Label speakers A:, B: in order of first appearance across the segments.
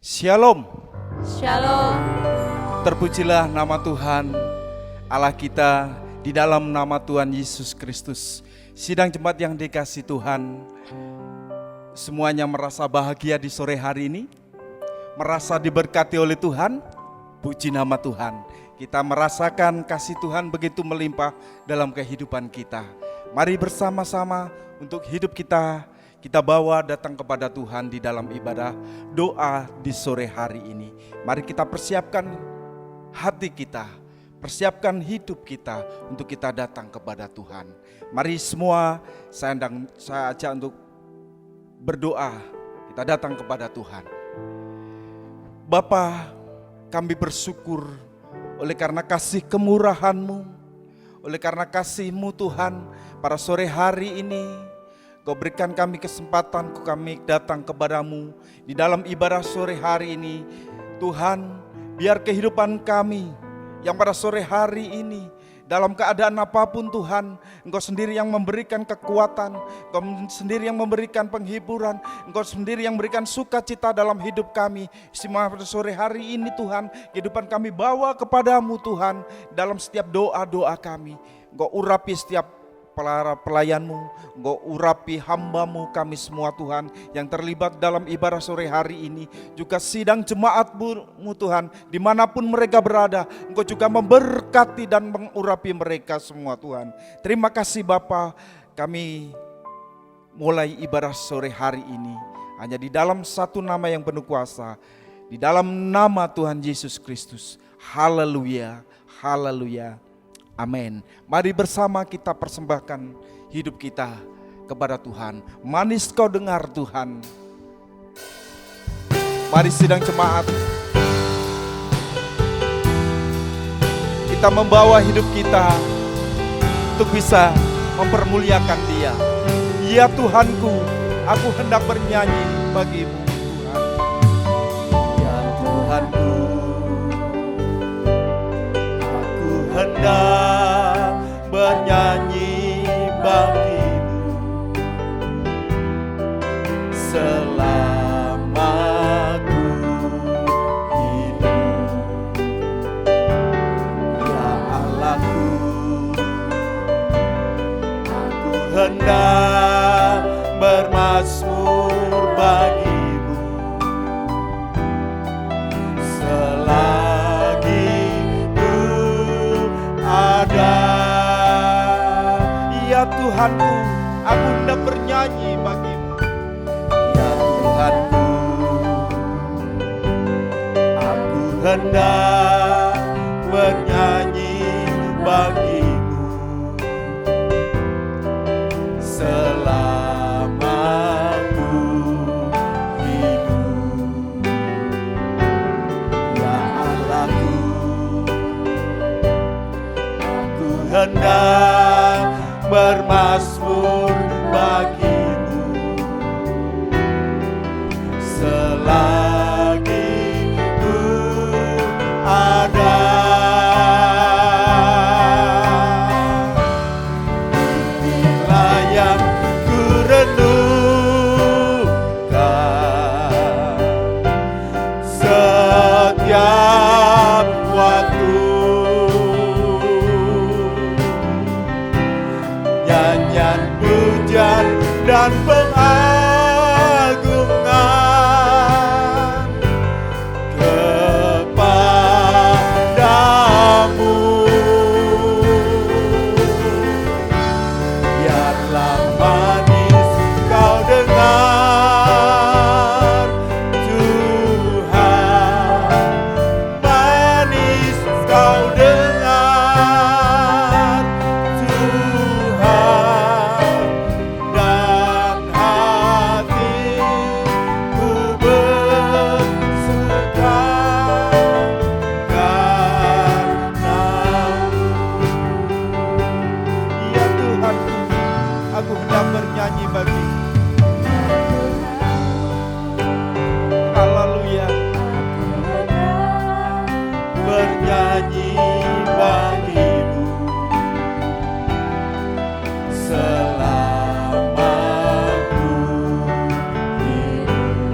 A: Shalom.
B: Shalom.
A: Terpujilah nama Tuhan Allah kita di dalam nama Tuhan Yesus Kristus. Sidang jemaat yang dikasihi Tuhan, semuanya merasa bahagia di sore hari ini, merasa diberkati oleh Tuhan. Puji nama Tuhan. Kita merasakan kasih Tuhan begitu melimpah dalam kehidupan kita. Mari bersama-sama untuk hidup kita bawa datang kepada Tuhan di dalam ibadah doa di sore hari ini. Mari kita persiapkan hati kita, persiapkan hidup kita untuk kita datang kepada Tuhan. Mari semua saya ajak untuk berdoa, kita datang kepada Tuhan. Bapa, kami bersyukur oleh karena kasih kemurahan-Mu, oleh karena kasih-Mu Tuhan, pada sore hari ini Kau berikan kami kesempatan, kami datang kepadamu di dalam ibadah sore hari ini. Tuhan, biar kehidupan kami yang pada sore hari ini, dalam keadaan apapun Tuhan, Engkau sendiri yang memberikan kekuatan, Engkau sendiri yang memberikan penghiburan, Engkau sendiri yang memberikan sukacita dalam hidup kami. Semua pada sore hari ini Tuhan, kehidupan kami bawa kepadamu Tuhan, dalam setiap doa-doa kami. Engkau urapi setiap pelayan-Mu, Engkau urapi hamba-Mu kami semua Tuhan yang terlibat dalam ibadah sore hari ini. Juga sidang jemaat-Mu Tuhan, dimanapun mereka berada, Engkau juga memberkati dan mengurapi mereka semua Tuhan. Terima kasih Bapa, kami mulai ibadah sore hari ini hanya di dalam satu nama yang penuh kuasa, di dalam nama Tuhan Yesus Kristus. Haleluya, haleluya. Amin. Mari bersama kita persembahkan hidup kita kepada Tuhan. Manis kau dengar Tuhan. Mari sidang jemaat, kita membawa hidup kita untuk bisa mempermuliakan Dia. Ya Tuhanku, aku hendak bernyanyi bagimu Tuhan. Ya Tuhanku, aku hendak bernyanyi bagimu selama ku hidup. Ya Allahku, aku hendak bermazmur bagimu selagi ku ada. Ya Tuhanku, aku hendak bernyanyi bagimu. Ya Tuhanku, aku hendak bernyanyi bagimu selama ku hidup. Ya Allahku, aku hendak bermazmur bagimu selagi ku ada. Inilah yang ku renungkan setiap waktu. Nyanyian pujian dan pengagungan kepadamu. Biarlah manis kau dengar Tuhan, manis kau dengar Tuhan, dan hatiku bersuka karenamu. Ya Tuhanku, aku hendak bernyanyi bagimu. Haleluya. Bernyanyi bagimu selama ku hidup.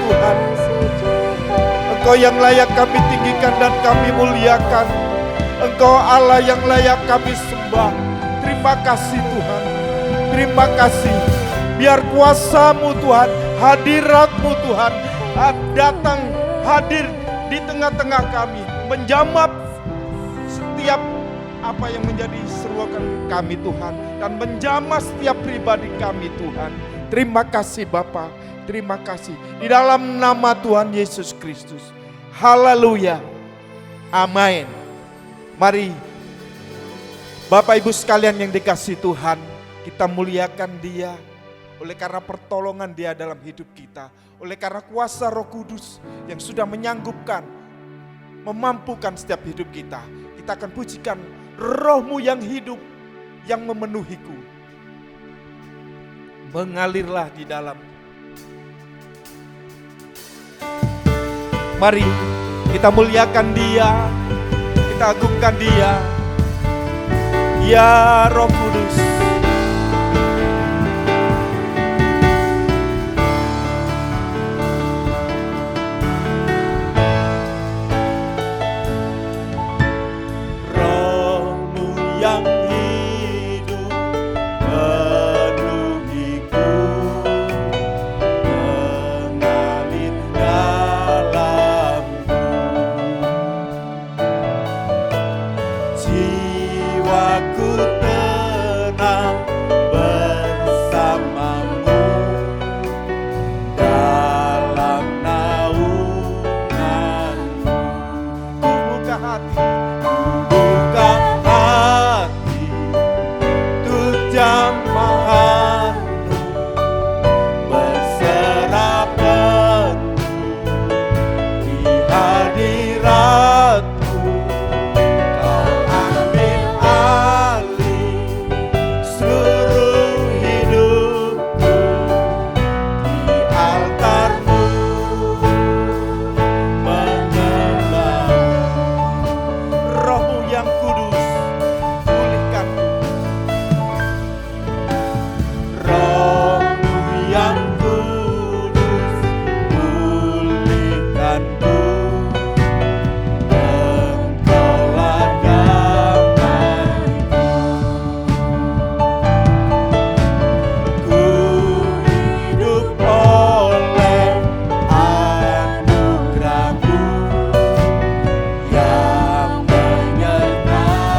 A: Tuhan. Engkau yang layak kami tinggikan dan kami muliakan. Engkau Allah yang layak kami sembah. Terima kasih Tuhan. Terima kasih. Biar kuasa-Mu Tuhan, hadirat-Mu Tuhan datang hadir di tengah-tengah kami, menjamah setiap apa yang menjadi seruakan kami Tuhan, dan menjamah setiap pribadi kami Tuhan. Terima kasih Bapa, terima kasih di dalam nama Tuhan Yesus Kristus. Haleluya, amin. Mari Bapak Ibu sekalian yang dikasihi Tuhan, kita muliakan Dia oleh karena pertolongan Dia dalam hidup kita, oleh karena kuasa Roh Kudus yang sudah menyanggupkan, memampukan setiap hidup kita. Kita akan pujikan Roh-Mu yang hidup, yang memenuhiku. Mengalirlah di dalam. Mari kita muliakan Dia, kita agungkan Dia. Ya Roh Kudus.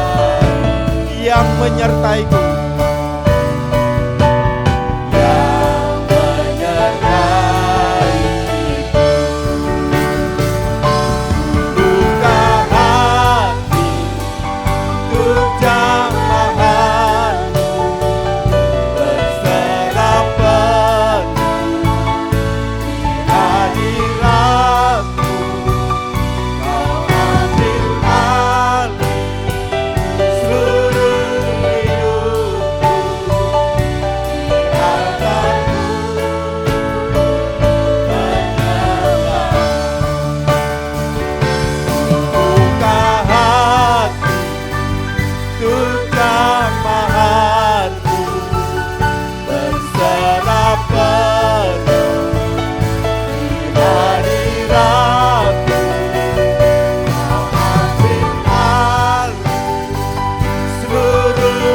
A: Menyertaiku, yang menyertaiku. Buka hati untuk jamahan-Mu, berserah penuh di hadirat-Mu. Kau ambil alih seluruh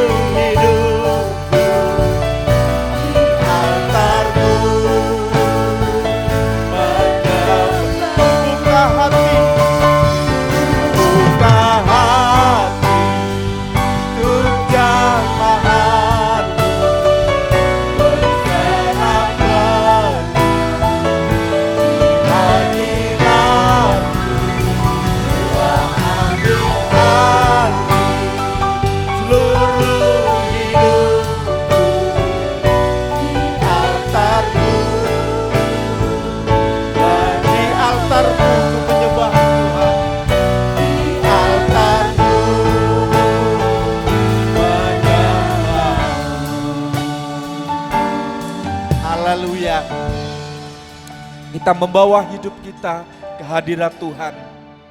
A: kita membawa hidup kita ke hadirat Tuhan.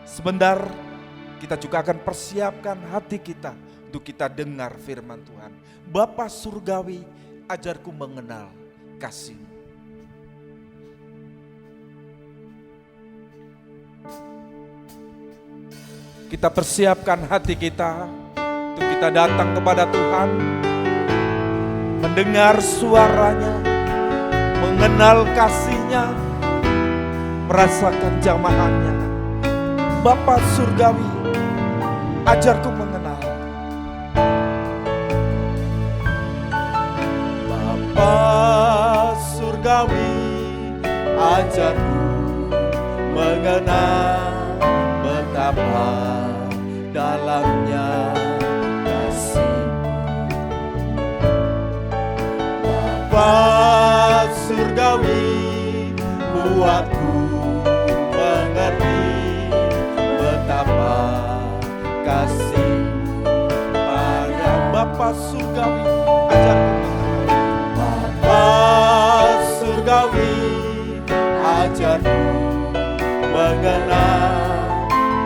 A: Sebentar kita juga akan persiapkan hati kita untuk kita dengar firman Tuhan. Bapa Surgawi, ajarku mengenal kasih-Mu. Kita persiapkan hati kita untuk kita datang kepada Tuhan, mendengar suaranya, mengenal kasih-Nya, merasakan jamahannya. Bapa surgawi, ajarku mengenal. Bapa surgawi, ajarku mengenal betapa dalamnya kasih. Bapa surgawi, buatku mengerti betapa kasih pada Bapa surgawi, ajarku mengenal. Bapa surgawi, ajarku mengenal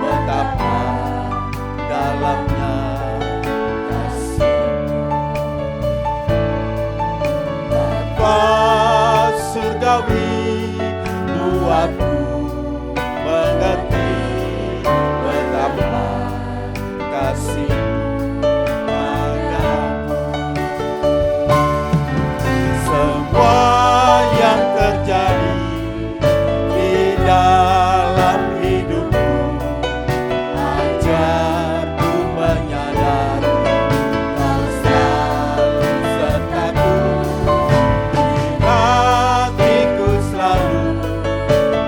A: betapa dalamnya kasih. Bapa surgawi, buatku mengerti betapa kasih padaku. Semua yang terjadi di dalam hidupku, ajarku menyadari Kau selalu sertaku. Di hatiku selalu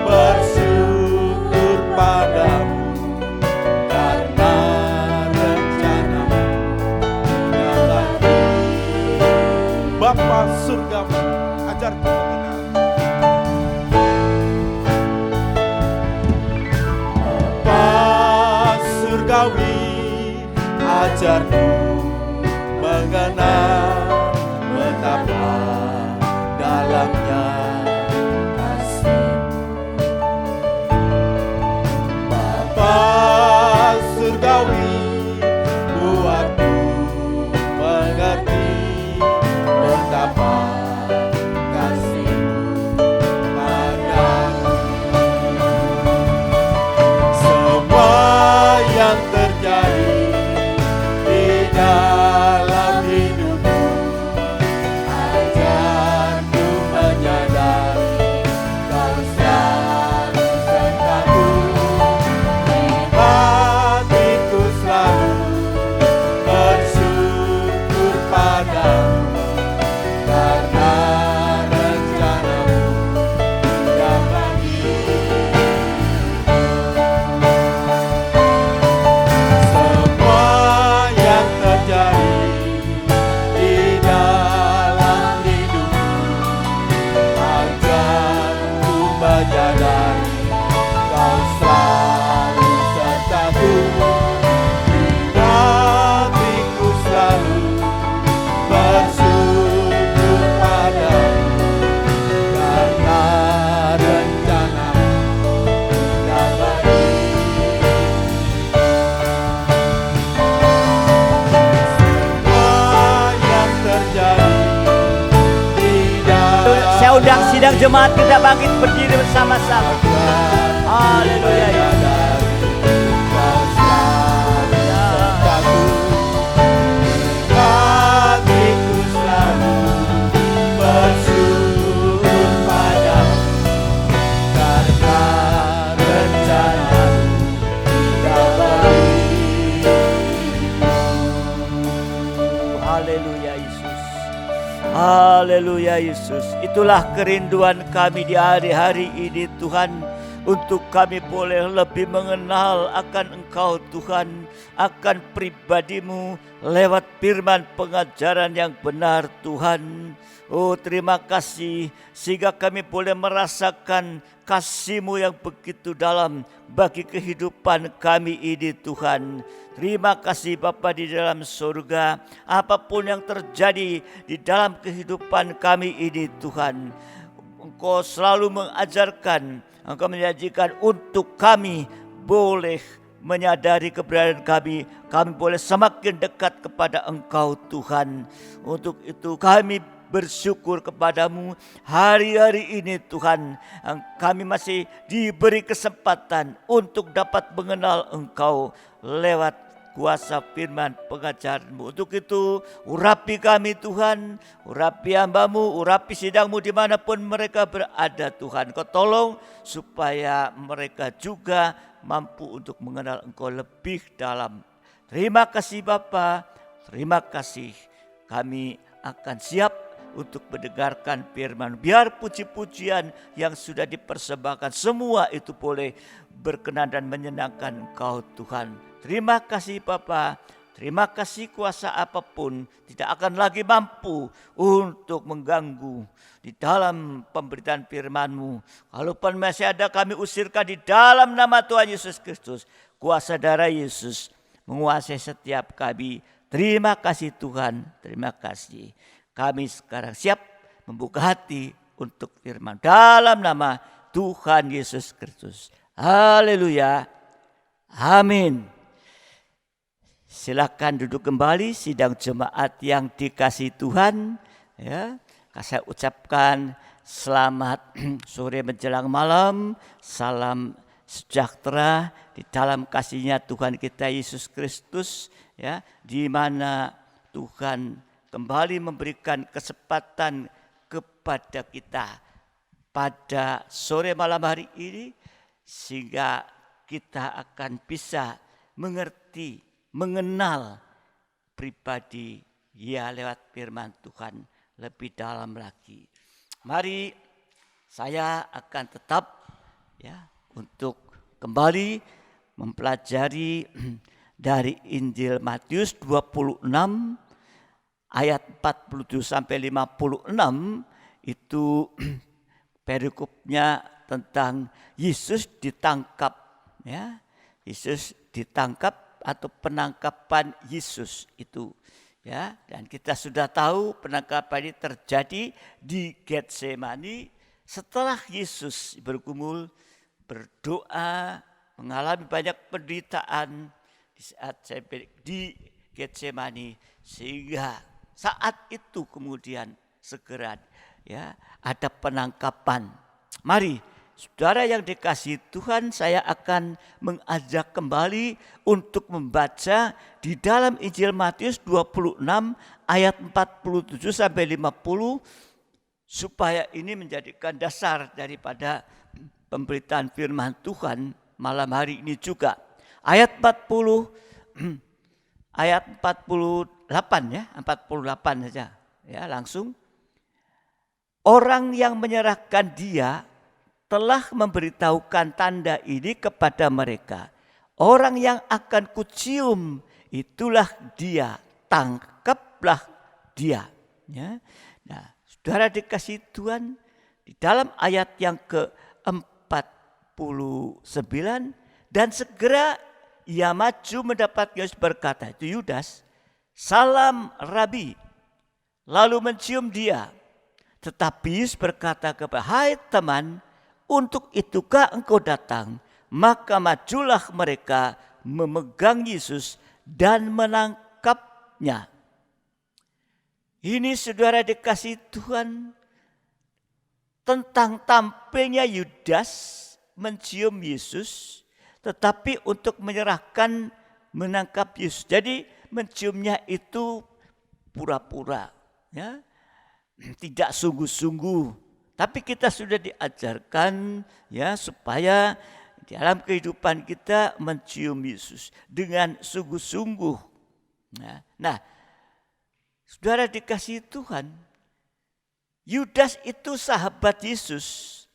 A: bersyukur padamu, karena rencanamu dalam hidup. Bapa surgawi, ajarku mengenal. Bapa surgawi, ajarku mengenal betapa dalamnya kasih. Bapa surgawi, buatku mengerti betapa kasih-Mu padaku. Semua yang terjadi di dalam hidupku, ajarku menyadari Kau selalu sertaku. Di hatiku selalu bersyukur padamu, karena rencanamu indah bagiku. Semua yang terjadi di dalam hidupku, ajarku menyadari Kau selalu sertaku. Di hatiku selalu bersyukur padamu, karena rencanamu indah bagiku. Semua yang terjadi di dalam
B: Saya undang sidang jemaat kita bangkit berdiri bersama-sama. Haleluya. Ya.
A: Kau selalu sertaku. Hatiku selalu bersyukur padamu, karena rencanamu indah bagiku.
B: Haleluya Yesus. Haleluya Yesus. Itulah kerinduan kami di hari-hari ini Tuhan, untuk kami boleh lebih mengenal akan Engkau Tuhan, akan pribadi-Mu lewat firman pengajaran yang benar Tuhan. Oh terima kasih, sehingga kami boleh merasakan kasih-Mu yang begitu dalam bagi kehidupan kami ini Tuhan. Terima kasih Bapa di dalam surga, apapun yang terjadi di dalam kehidupan kami ini Tuhan, Engkau selalu mengajarkan, Engkau menjanjikan untuk kami boleh menyadari keberadaan kami boleh semakin dekat kepada Engkau Tuhan. Untuk itu kami bersyukur kepadamu hari-hari ini Tuhan. Kami masih diberi kesempatan untuk dapat mengenal Engkau lewat kuasa firman pengajaran-Mu. Untuk itu urapi kami Tuhan, urapi hamba-Mu, urapi sidang-Mu dimanapun mereka berada Tuhan. Kau tolong supaya mereka juga mampu untuk mengenal Engkau lebih dalam. Terima kasih Bapa, terima kasih. Kami akan siap untuk mendengarkan firman. Biar puji-pujian yang sudah dipersembahkan semua itu boleh berkenan dan menyenangkan Engkau Tuhan. Terima kasih Bapa, terima kasih kuasa apapun tidak akan lagi mampu untuk mengganggu di dalam pemberitaan firman-Mu. Kalaupun masih ada, kami usirkan di dalam nama Tuhan Yesus Kristus. Kuasa darah Yesus menguasai setiap kami. Terima kasih Tuhan, terima kasih. Kami sekarang siap membuka hati untuk firman dalam nama Tuhan Yesus Kristus. Haleluya. Amin. Silakan duduk kembali sidang jemaat yang dikasihi Tuhan. Ya, saya ucapkan selamat sore menjelang malam. Salam sejahtera di dalam kasih-Nya Tuhan kita Yesus Kristus. Ya, di mana Tuhan kembali memberikan kesempatan kepada kita pada sore malam hari ini, sehingga kita akan bisa mengerti, mengenal pribadi ya lewat firman Tuhan lebih dalam lagi. Mari saya akan tetap ya untuk kembali mempelajari dari Injil Matius 26 ayat 47 sampai 56. Itu perikopnya tentang Yesus ditangkap, ya. Yesus ditangkap atau penangkapan Yesus itu, ya. Dan kita sudah tahu penangkapan ini terjadi di Getsemani setelah Yesus bergumul, berdoa, mengalami banyak penderitaan di saat di Getsemani, sehingga saat itu kemudian segera ya ada penangkapan. Mari saudara yang dikasihi Tuhan, saya akan mengajak kembali untuk membaca di dalam Injil Matius 26 ayat 47 sampai 50 supaya ini menjadikan dasar daripada pemberitaan firman Tuhan malam hari ini juga. Ayat 40 ayat 48 ya, 48 saja ya, langsung. Orang yang menyerahkan dia telah memberitahukan tanda ini kepada mereka. Orang yang akan kucium itulah dia, tangkaplah dia. Ya. Nah, saudara dikasihi Tuhan, di dalam ayat yang ke-49, dan segera ia maju mendapat Yesus, berkata, itu Yudas, salam Rabi, lalu mencium dia. Tetapi Yesus berkata kepada, hai teman, untuk itukah engkau datang? Maka majulah mereka memegang Yesus dan menangkapnya. Ini saudara dikasihi Tuhan, tentang tampilnya Yudas mencium Yesus, tetapi untuk menyerahkan menangkap Yesus. Jadi menciumnya itu pura-pura, ya, tidak sungguh-sungguh. Tapi kita sudah diajarkan ya supaya dalam kehidupan kita mencium Yesus dengan sungguh-sungguh. Nah, saudara dikasihi Tuhan, Yudas itu sahabat Yesus,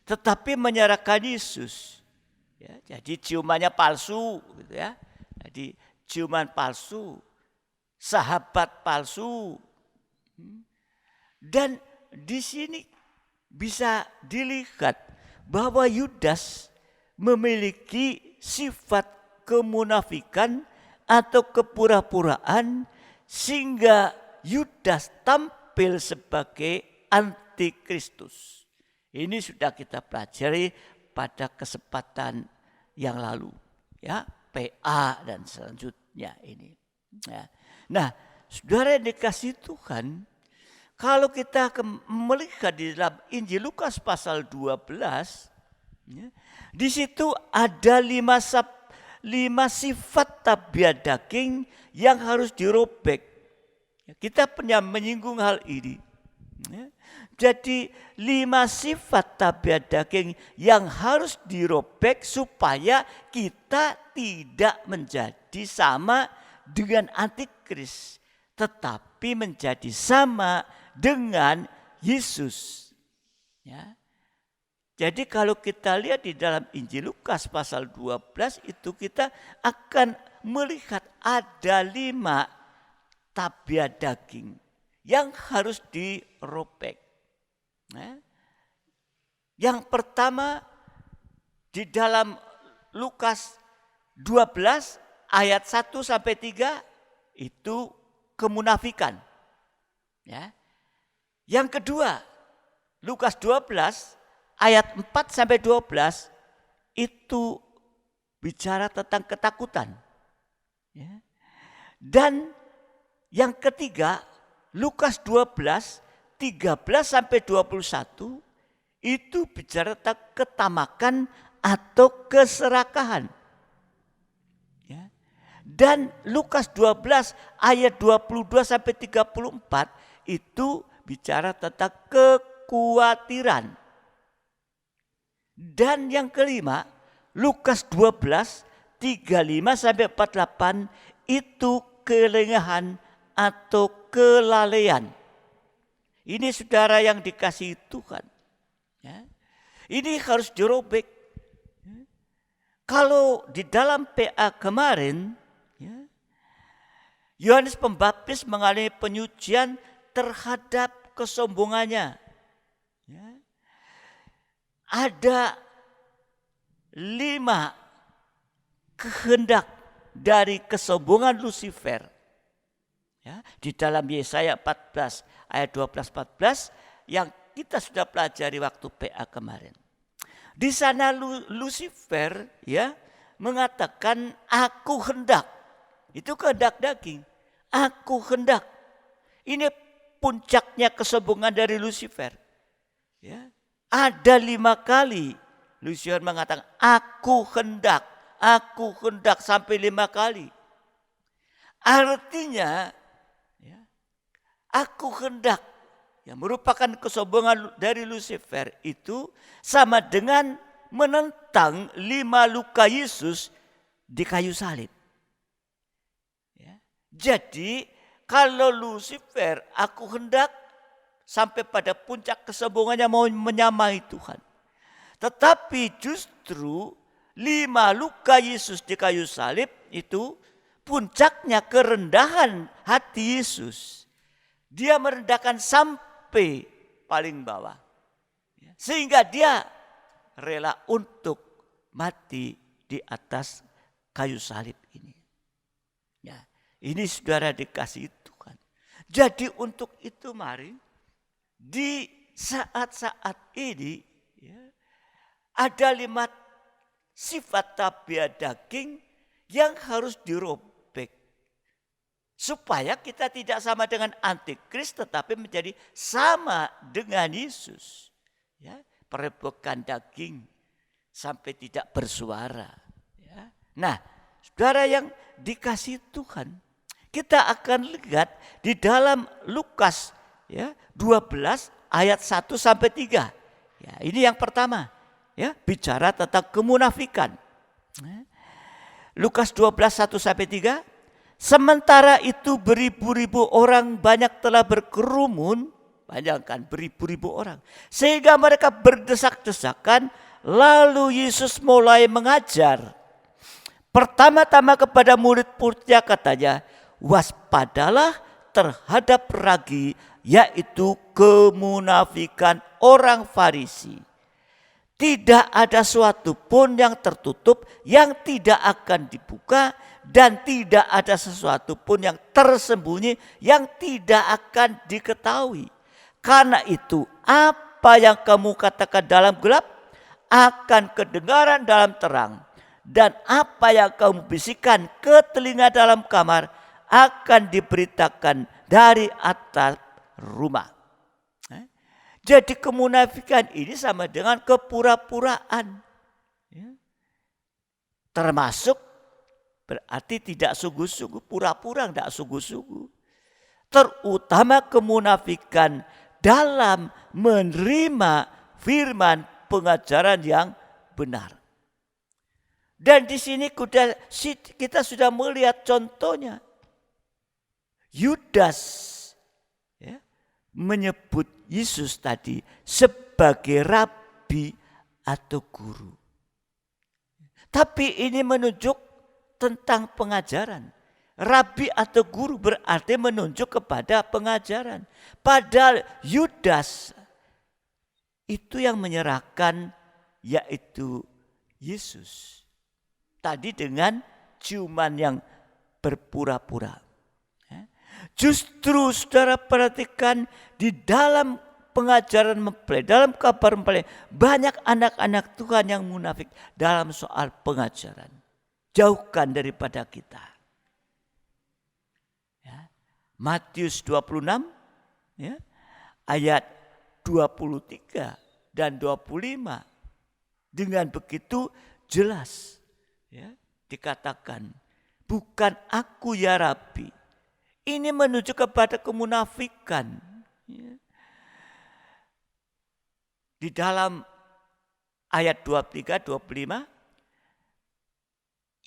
B: tetapi menyerahkan Yesus. Ya, jadi ciumannya palsu, gitu ya. Jadi ciuman palsu, sahabat palsu. Dan di sini bisa dilihat bahwa Yudas memiliki sifat kemunafikan atau kepura-puraan, sehingga Yudas tampil sebagai antikristus. Ini sudah kita pelajari pada kesempatan yang lalu, ya, PA dan selanjutnya ini. Ya. Nah, saudara yang dikasihi Tuhan, Kalau kita melihat di dalam Injil Lukas pasal 12, ya, di situ ada 5 sifat tabiat daging yang harus dirobek. Kita pernah menyinggung hal ini. Ya. Jadi 5 sifat tabiat daging yang harus dirobek supaya kita tidak menjadi sama dengan antikris, tetapi menjadi sama dengan Yesus. Ya. Jadi kalau kita lihat di dalam Injil Lukas pasal 12 itu kita akan melihat ada 5 tabiat daging yang harus dirobek. Nah, yang pertama di dalam Lukas 12 ayat 1 sampai 3 itu kemunafikan. Ya. Yang kedua, Lukas 12 ayat 4 sampai 12 itu bicara tentang ketakutan. Ya. Dan yang ketiga, Lukas 12 13 sampai 21 itu bicara tentang ketamakan atau keserakahan. Ya. Dan Lukas 12 ayat 22 sampai 34 itu bicara tentang kekhawatiran. Dan yang kelima, Lukas 12 35 sampai 48 itu kelengahan atau kelalaian. Ini saudara yang dikasihi Tuhan. Ya. Ini harus dirobek. Ya. Kalau di dalam PA kemarin, ya, Yohanes Pembaptis mengalami penyucian terhadap kesombongannya. Ya. Ada 5 kehendak dari kesombongan Lucifer. Ya, di dalam Yesaya 14 ayat 12-14 yang kita sudah pelajari waktu PA kemarin. Di sana Lucifer ya mengatakan aku hendak. Itu kehendak daging. Aku hendak. Ini puncaknya kesombongan dari Lucifer. Ya. Ada 5 kali Lucifer mengatakan aku hendak sampai 5 kali. Artinya ya, aku hendak yang merupakan kesombongan dari Lucifer itu sama dengan menentang 5 luka Yesus di kayu salib. Ya. Jadi kalau Lucifer aku hendak sampai pada puncak kesombongannya mau menyamai Tuhan. Tetapi justru 5 luka Yesus di kayu salib itu puncaknya kerendahan hati Yesus. Dia merendahkan sampai paling bawah. Sehingga dia rela untuk mati di atas kayu salib ini. Ya, ini saudara dikasihi Tuhan. Jadi untuk itu mari di saat-saat ini ya, ada 5 sifat tabiat daging yang harus dirobek. Supaya kita tidak sama dengan antikris tetapi menjadi sama dengan Yesus. Ya, perebukan daging sampai tidak bersuara. Ya. Nah, saudara yang dikasihi Tuhan, kita akan lihat di dalam Lukas ya, 12 ayat 1 sampai 3. Ya, ini yang pertama, ya, bicara tentang kemunafikan. Lukas 12 1 sampai 3. Sementara itu beribu-ribu orang banyak telah berkerumun, bayangkan beribu-ribu orang, sehingga mereka berdesak-desakan. Lalu Yesus mulai mengajar. Pertama-tama kepada murid-muridnya katanya, waspadalah terhadap ragi, yaitu kemunafikan orang Farisi. Tidak ada suatu pun yang tertutup yang tidak akan dibuka, dan tidak ada sesuatu pun yang tersembunyi yang tidak akan diketahui. Karena itu apa yang kamu katakan dalam gelap akan kedengaran dalam terang, dan apa yang kamu bisikan ke telinga dalam kamar akan diberitakan dari atas rumah. Jadi kemunafikan ini sama dengan kepura-puraan. Ya. Termasuk berarti tidak sungguh-sungguh, pura-pura tidak sungguh-sungguh. Terutama kemunafikan dalam menerima firman pengajaran yang benar. Dan di sini kita sudah melihat contohnya. Yudas ya, menyebut Yesus tadi sebagai rabi atau guru. Tapi ini menunjuk tentang pengajaran. Rabi atau guru berarti menunjuk kepada pengajaran. Padahal Yudas itu yang menyerahkan yaitu Yesus. Tadi dengan ciuman yang berpura-pura. Justru saudara perhatikan di dalam pengajaran mempelai, dalam kabar mempelai, banyak anak-anak Tuhan yang munafik dalam soal pengajaran. Jauhkan daripada kita. Ya. Matius 26 ya, ayat 23 dan 25. Dengan begitu jelas ya, dikatakan, bukan aku ya Rabi. Ini menuju kepada kemunafikan. Ya. Di dalam ayat 23-25,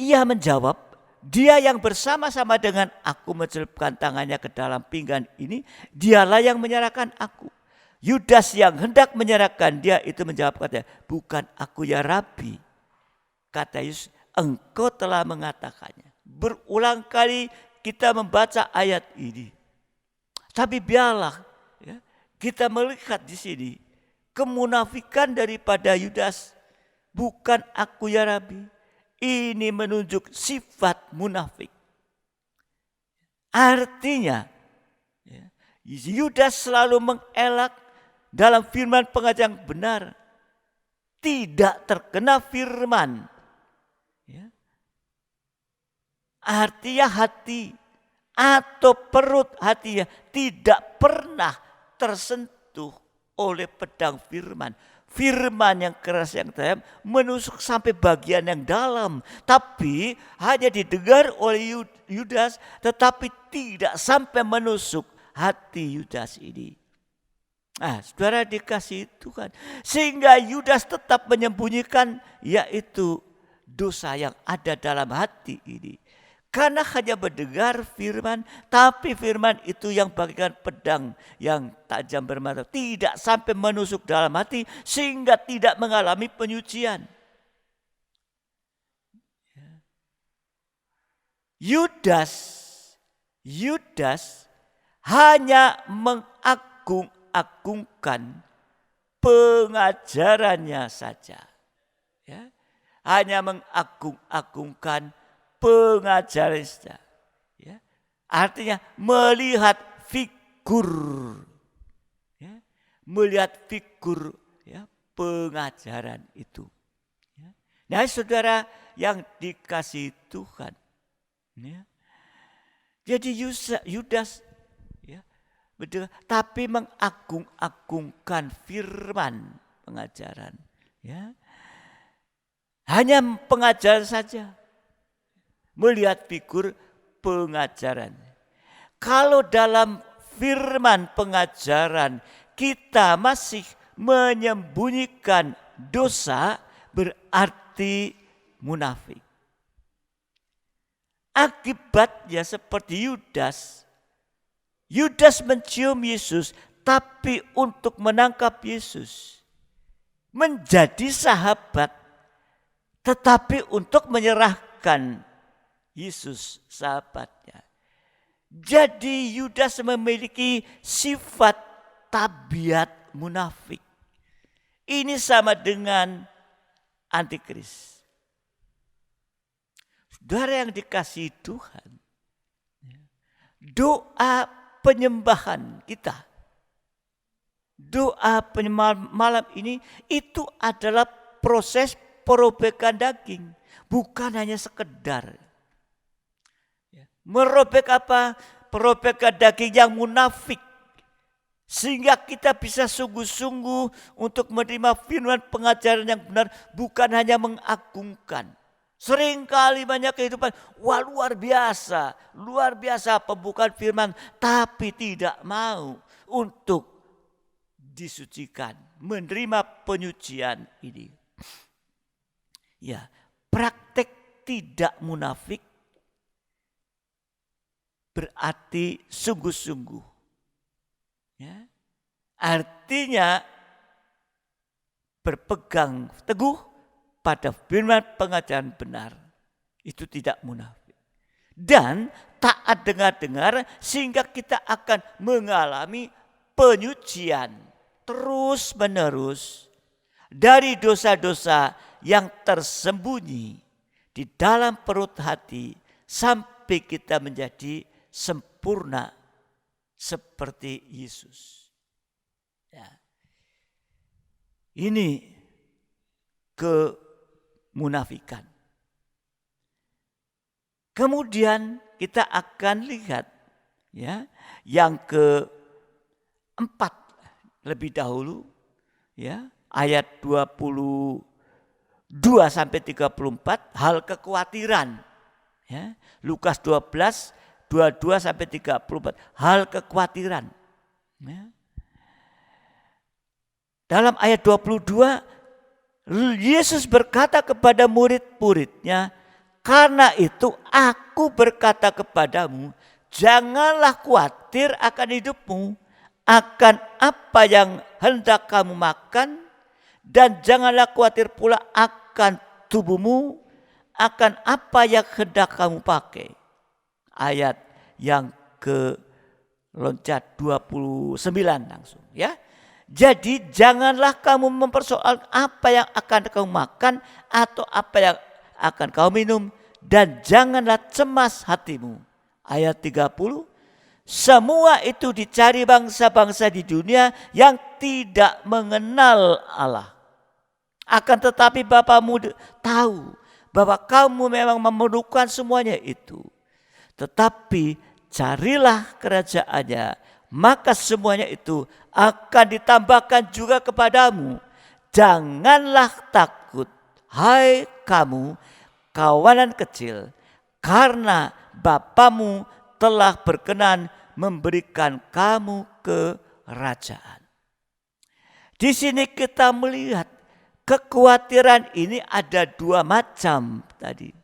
B: ia menjawab, dia yang bersama-sama dengan aku mencelupkan tangannya ke dalam pinggan ini, dialah yang menyerahkan aku. Yudas yang hendak menyerahkan dia itu menjawab katanya, bukan aku ya Rabi. Kata Yesus, engkau telah mengatakannya. Berulang kali kita membaca ayat ini. Tapi biarlah ya, kita melihat di sini kemunafikan daripada Yudas. Bukan aku ya Rabi. Ini menunjuk sifat munafik. Artinya ya, Yudas selalu mengelak dalam firman pengajaran benar. Tidak terkena firman. Ya. Artinya hati atau perut hatinya tidak pernah tersentuh oleh pedang firman. Firman yang keras yang tajam menusuk sampai bagian yang dalam. Tapi hanya didengar oleh Yudas tetapi tidak sampai menusuk hati Yudas ini. Nah, saudara dikasih Tuhan. Sehingga Yudas tetap menyembunyikan yaitu dosa yang ada dalam hati ini. Karena hanya mendengar firman, tapi firman itu yang bagaikan pedang yang tajam bermata. Tidak sampai menusuk dalam hati sehingga tidak mengalami penyucian. Yudas hanya mengagung-agungkan pengajarannya saja. Ya. Hanya mengagung-agungkan pengajaran saja. Ya. Artinya melihat figur. Ya. Melihat figur ya, pengajaran itu. Ya. Nah saudara yang dikasihi Tuhan. Ya. Jadi Yudas ya, tapi mengagung-agungkan firman pengajaran. Ya. Hanya pengajaran saja. Melihat figur pengajaran. Kalau dalam firman pengajaran kita masih menyembunyikan dosa, berarti munafik. Akibatnya seperti Yudas. Yudas mencium Yesus tapi untuk menangkap Yesus. Menjadi sahabat tetapi untuk menyerahkan Yesus sahabatnya. Jadi Yudas memiliki sifat tabiat munafik. Ini sama dengan antikris. Saudara yang dikasihi Tuhan, doa penyembahan kita, doa penyembahan malam ini itu adalah proses perobekan daging, bukan hanya sekedar merobek apa? Perobekan daging yang munafik. Sehingga kita bisa sungguh-sungguh untuk menerima firman pengajaran yang benar, bukan hanya mengagungkan. Seringkali banyak kehidupan, wah luar biasa pembukaan firman, tapi tidak mau untuk disucikan, menerima penyucian ini. Ya, praktek tidak munafik berarti sungguh-sungguh. Ya. Artinya berpegang teguh pada firman pengajaran benar. Itu tidak munafik. Dan taat dengar-dengar sehingga kita akan mengalami penyucian terus menerus dari dosa-dosa yang tersembunyi di dalam perut hati sampai kita menjadi sempurna seperti Yesus. Ya. Ini kemunafikan. Kemudian kita akan lihat ya yang keempat lebih dahulu ya ayat 22 sampai 34 hal kekhawatiran ya Lukas 12 22 sampai 34 hal kekhawatiran. Ya. Dalam ayat 22 Yesus berkata kepada murid-muridnya, karena itu aku berkata kepadamu, janganlah khawatir akan hidupmu, akan apa yang hendak kamu makan, dan janganlah khawatir pula akan tubuhmu, akan apa yang hendak kamu pakai. Ayat yang ke loncat 29 langsung ya. Jadi janganlah kamu mempersoalkan apa yang akan kamu makan atau apa yang akan kamu minum, dan janganlah cemas hatimu. Ayat 30, semua itu dicari bangsa-bangsa di dunia yang tidak mengenal Allah. Akan tetapi Bapamu tahu bahwa kamu memang memerlukan semuanya itu. Tetapi carilah kerajaannya, maka semuanya itu akan ditambahkan juga kepadamu. Janganlah takut, hai kamu kawanan kecil, karena Bapamu telah berkenan memberikan kamu kerajaan. Di sini kita melihat kekhawatiran ini ada dua macam tadi.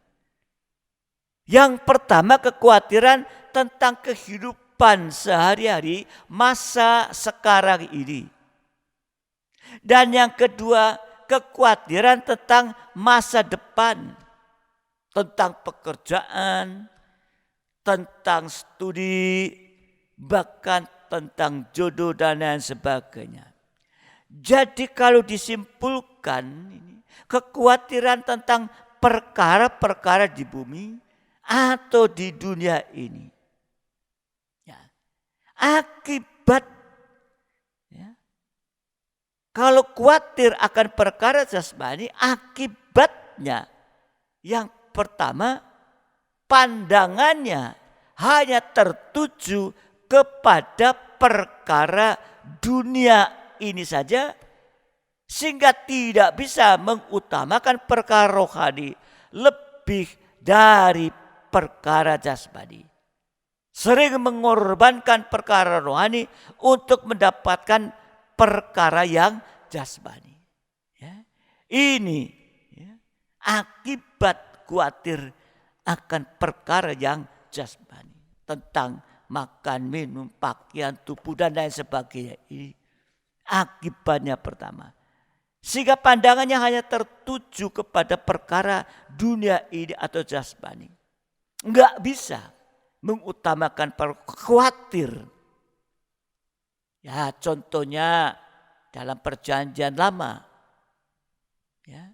B: Yang pertama kekhawatiran tentang kehidupan sehari-hari masa sekarang ini. Dan yang kedua kekhawatiran tentang masa depan. Tentang pekerjaan, tentang studi, bahkan tentang jodoh dan lain sebagainya. Jadi kalau disimpulkan kekhawatiran tentang perkara-perkara di bumi atau di dunia ini. Ya. Akibat ya, kalau khawatir akan perkara jasmani, akibatnya yang pertama pandangannya hanya tertuju kepada perkara dunia ini saja, sehingga tidak bisa mengutamakan perkara rohani lebih dari perkara jasmani. Sering mengorbankan perkara rohani untuk mendapatkan perkara yang jasmani. Ya. Ini ya, akibat khawatir akan perkara yang jasmani. Tentang makan, minum, pakaian, tubuh dan lain sebagainya. Ini akibatnya pertama. Sehingga pandangannya hanya tertuju kepada perkara dunia ini atau jasmani. Enggak bisa mengutamakan khawatir. Ya, contohnya dalam perjanjian lama. Ya,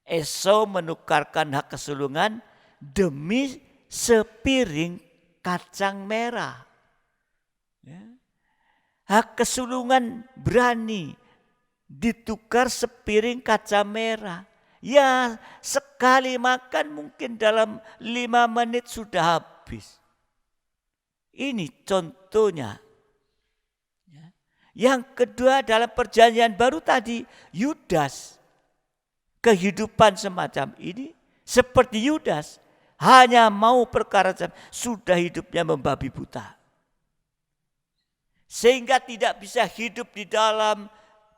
B: Esau menukarkan hak kesulungan demi sepiring kacang merah. Ya. Hak kesulungan berani ditukar sepiring kacang merah. Ya, sekali makan mungkin dalam 5 menit sudah habis. Ini contohnya. Ya. Yang kedua dalam perjanjian baru tadi, Yudas. Kehidupan semacam ini seperti Yudas, hanya mau perkara sudah hidupnya membabi buta. Sehingga tidak bisa hidup di dalam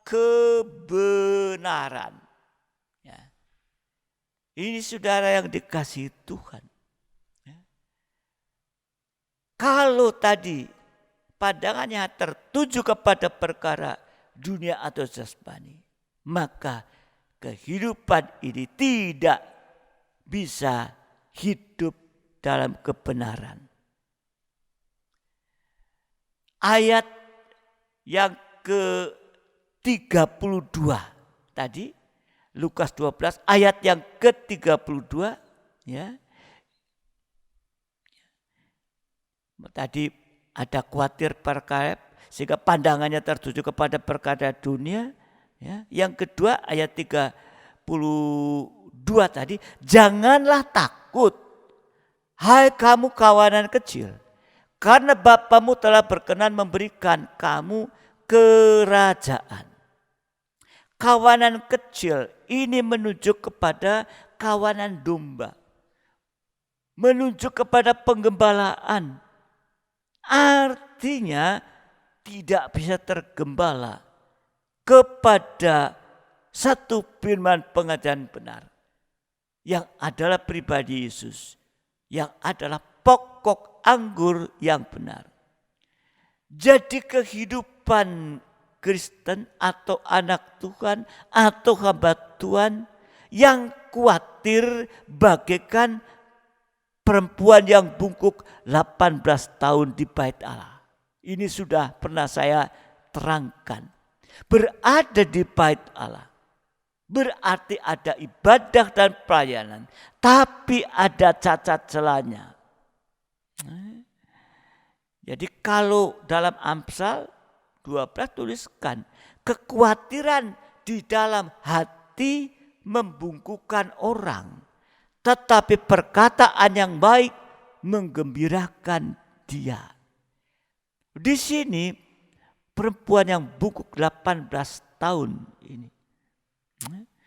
B: kebenaran. Ya. Ini saudara yang dikasihi Tuhan. Ya. Kalau tadi pandangannya tertuju kepada perkara dunia atau jasmani, maka kehidupan ini tidak bisa hidup dalam kebenaran. Ayat yang ke-32 tadi, Lukas 12 ayat yang ke-32 ya. Tadi ada khawatir perkara sehingga pandangannya tertuju kepada perkara dunia ya. Yang kedua ayat 32 tadi, janganlah takut hai kamu kawanan kecil, karena Bapamu telah berkenan memberikan kamu kerajaan. Kawanan kecil ini menunjuk kepada kawanan domba. Menunjuk kepada penggembalaan. Artinya tidak bisa tergembala kepada satu firman pengajaran benar. Yang adalah pribadi Yesus. Yang adalah pokok anggur yang benar. Jadi kehidupan Kristen atau anak Tuhan atau hamba Tuhan yang khawatir bagaikan perempuan yang bungkuk 18 tahun di bait Allah. Ini sudah pernah saya terangkan. Berada di bait Allah berarti ada ibadah dan pelayanan, tapi ada cacat celanya. Jadi kalau dalam Amsal 12 tuliskan, kekhawatiran di dalam hati membungkukkan orang, tetapi perkataan yang baik menggembirakan dia. Di sini perempuan yang bungkuk 18 tahun ini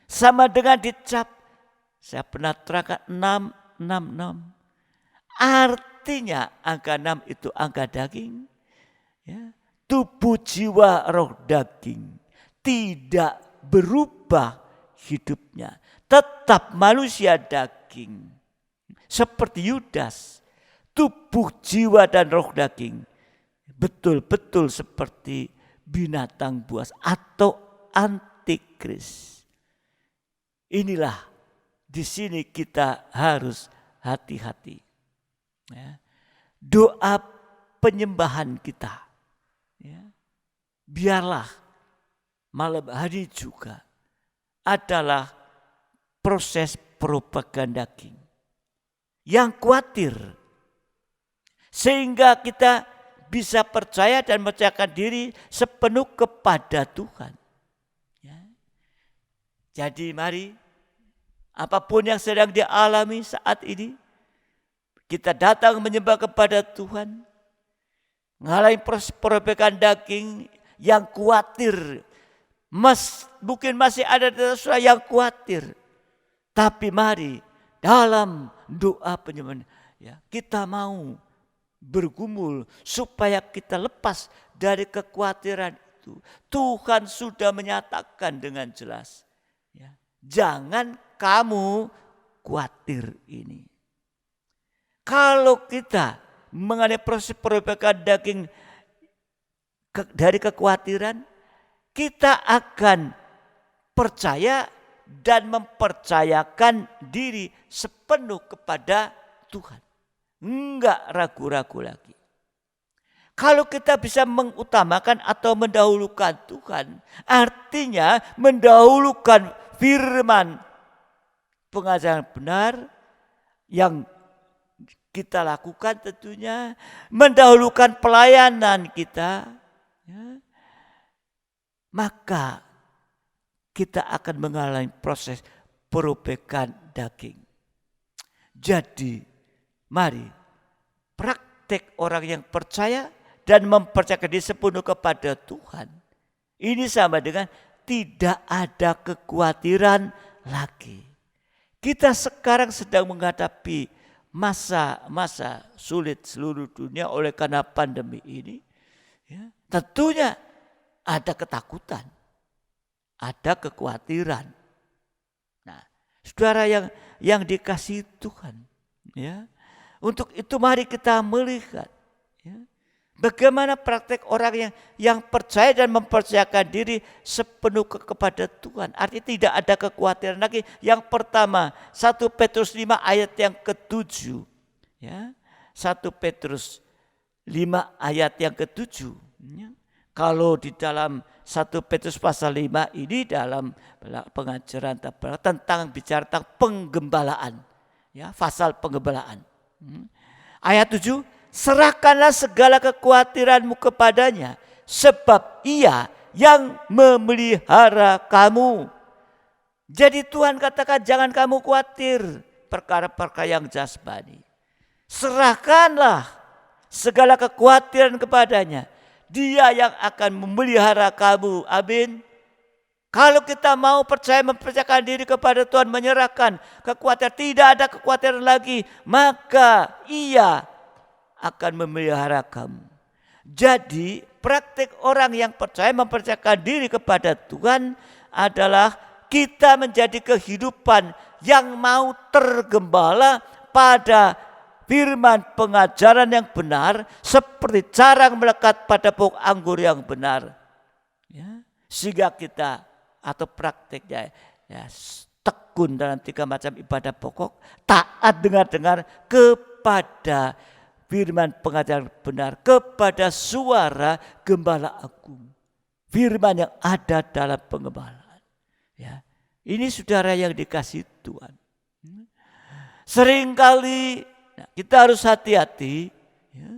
B: sama dengan dicap, saya pernah terangkan 666. Artinya angka 6 itu angka daging. Ya. Tubuh jiwa roh daging tidak berubah hidupnya. Tetap manusia daging. Seperti Yudas. Tubuh jiwa dan roh daging betul-betul seperti binatang buas atau antikris. Inilah di sini kita harus hati-hati. Ya. Doa penyembahan kita, ya, biarlah malam hari juga adalah proses perubahan daging yang khawatir, sehingga kita bisa percaya dan percayakan diri sepenuh kepada Tuhan. Ya. Jadi mari, apapun yang sedang dialami saat ini, kita datang menyembah kepada Tuhan, mengalami proses perubahan daging yang khawatir. Mungkin masih ada yang khawatir. Tapi mari dalam doa penyembahan, ya, kita mau bergumul supaya kita lepas dari kekhawatiran itu. Tuhan sudah menyatakan dengan jelas, ya, jangan kamu khawatir ini. Kalau kita mengenai proses perubahan daging dari kekhawatiran, kita akan percaya dan mempercayakan diri sepenuh kepada Tuhan. Enggak ragu-ragu lagi. Kalau kita bisa mengutamakan atau mendahulukan Tuhan, artinya mendahulukan firman pengajaran benar yang kita lakukan, tentunya mendahulukan pelayanan kita, ya, maka kita akan mengalami proses perubahan daging. Jadi mari praktek orang yang percaya dan mempercayakan diri sepenuh kepada Tuhan. Ini sama dengan tidak ada kekhawatiran lagi. Kita sekarang sedang menghadapi masa-masa sulit seluruh dunia oleh karena pandemi ini. Ya, tentunya ada ketakutan, ada kekhawatiran. Nah, saudara yang dikasihi Tuhan, ya, untuk itu mari kita melihat, ya, bagaimana praktek orang yang percaya dan mempercayakan diri sepenuh kepada Tuhan. Artinya tidak ada kekhawatiran lagi. Yang pertama, 1 Petrus 5 ayat yang ke-7. Ya, 1 Petrus 5 ayat yang ke-7. Ya. Kalau di dalam 1 Petrus pasal 5 ini dalam pengajaran tentang bicara tentang penggembalaan. Ya, pasal penggembalaan. Ayat 7. Serahkanlah segala kekhawatiranmu kepadanya, sebab Ia yang memelihara kamu. Jadi Tuhan katakan jangan kamu khawatir perkara-perkara yang jasmani. Serahkanlah segala kekhawatiran kepadanya. Dia yang akan memelihara kamu. Amin. Kalau kita mau percaya mempercayakan diri kepada Tuhan, menyerahkan kekhawatiran, tidak ada kekhawatiran lagi, maka Ia akan memelihara kamu. Jadi praktik orang yang percaya mempercayakan diri kepada Tuhan adalah kita menjadi kehidupan yang mau tergembala pada firman pengajaran yang benar, seperti carang melekat pada pokok anggur yang benar. Ya, sehingga kita atau praktiknya ya, tekun dalam 3 macam ibadah pokok, taat dengar-dengar kepada firman pengajaran benar, kepada suara gembala agung. Firman yang ada dalam pengembalaan. Ya, ini saudara yang dikasihi Tuhan. Seringkali kita harus hati-hati. Ya,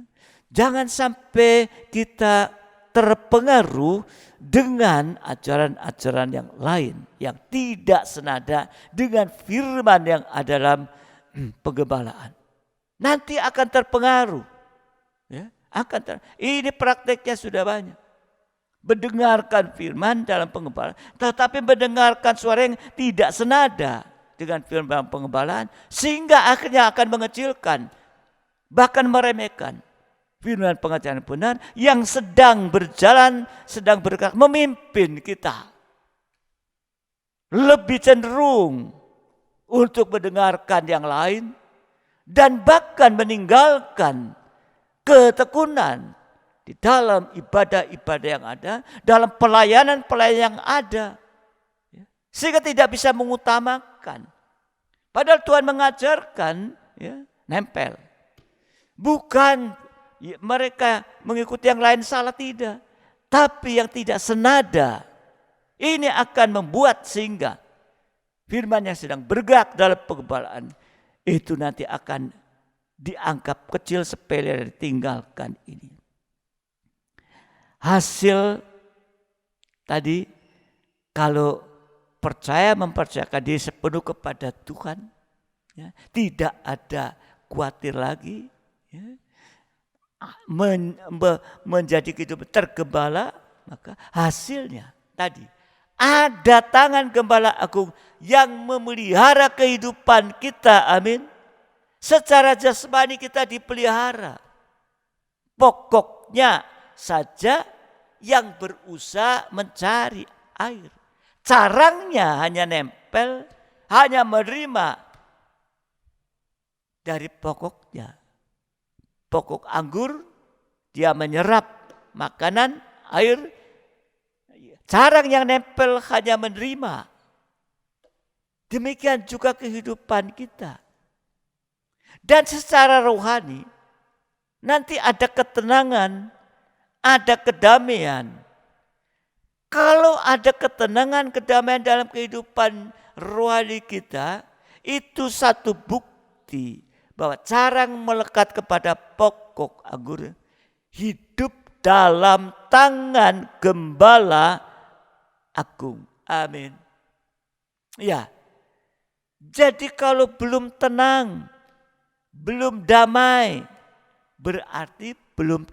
B: jangan sampai kita terpengaruh dengan ajaran-ajaran yang lain yang tidak senada dengan firman yang ada dalam penggembalaan. Nanti akan terpengaruh. Ya, ini prakteknya sudah banyak. Mendengarkan firman dalam penggembalaan, tetapi mendengarkan suara yang tidak senada dengan firman penggembalaan, sehingga akhirnya akan mengecilkan, bahkan meremehkan firman pengajaran benar yang sedang berjalan, sedang bergerak, memimpin kita. Lebih cenderung untuk mendengarkan yang lain, dan bahkan meninggalkan ketekunan di dalam ibadah-ibadah yang ada, dalam pelayanan-pelayanan yang ada. Sehingga tidak bisa mengutamakan. Padahal Tuhan mengajarkan ya, nempel. Bukan mereka mengikuti yang lain salah, tidak. Tapi yang tidak senada. Ini akan membuat sehingga firman yang sedang bergerak dalam penggembalaan itu nanti akan dianggap kecil, sepele, dan ditinggalkan ini. Hasil tadi kalau percaya mempercayakan diri sepenuh kepada Tuhan, ya, tidak ada khawatir lagi, ya, menjadi hidup tergembala, maka hasilnya tadi ada tangan gembala agung yang memelihara kehidupan kita. Amin. Secara jasmani kita dipelihara. Pokoknya saja yang berusaha mencari air. Carangnya hanya nempel, hanya menerima dari pokoknya. Pokok anggur, dia menyerap makanan, air. Carang yang nempel hanya menerima. Demikian juga kehidupan kita. Dan secara rohani, nanti ada ketenangan, ada kedamaian. Kalau ada ketenangan, kedamaian dalam kehidupan rohani kita, itu satu bukti bahwa carang melekat kepada pokok anggur hidup dalam tangan gembala agung. Amin. Ya. Jadi kalau belum tenang, belum damai, berarti belum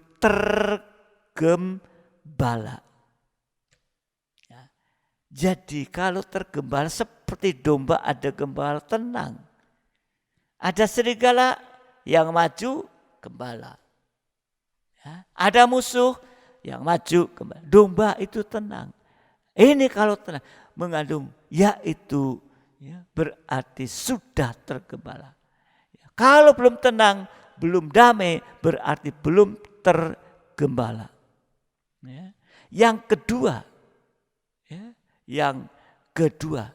B: tergembala. Ya. Jadi kalau tergembala seperti domba ada gembala, tenang. Ada serigala yang maju, gembala. Ya. Ada musuh yang maju, gembala. Domba itu tenang. Ini kalau tenang mengandung yaitu ya, berarti sudah tergembala. Ya. Kalau belum tenang, belum damai, berarti belum tergembala. Ya. Yang kedua,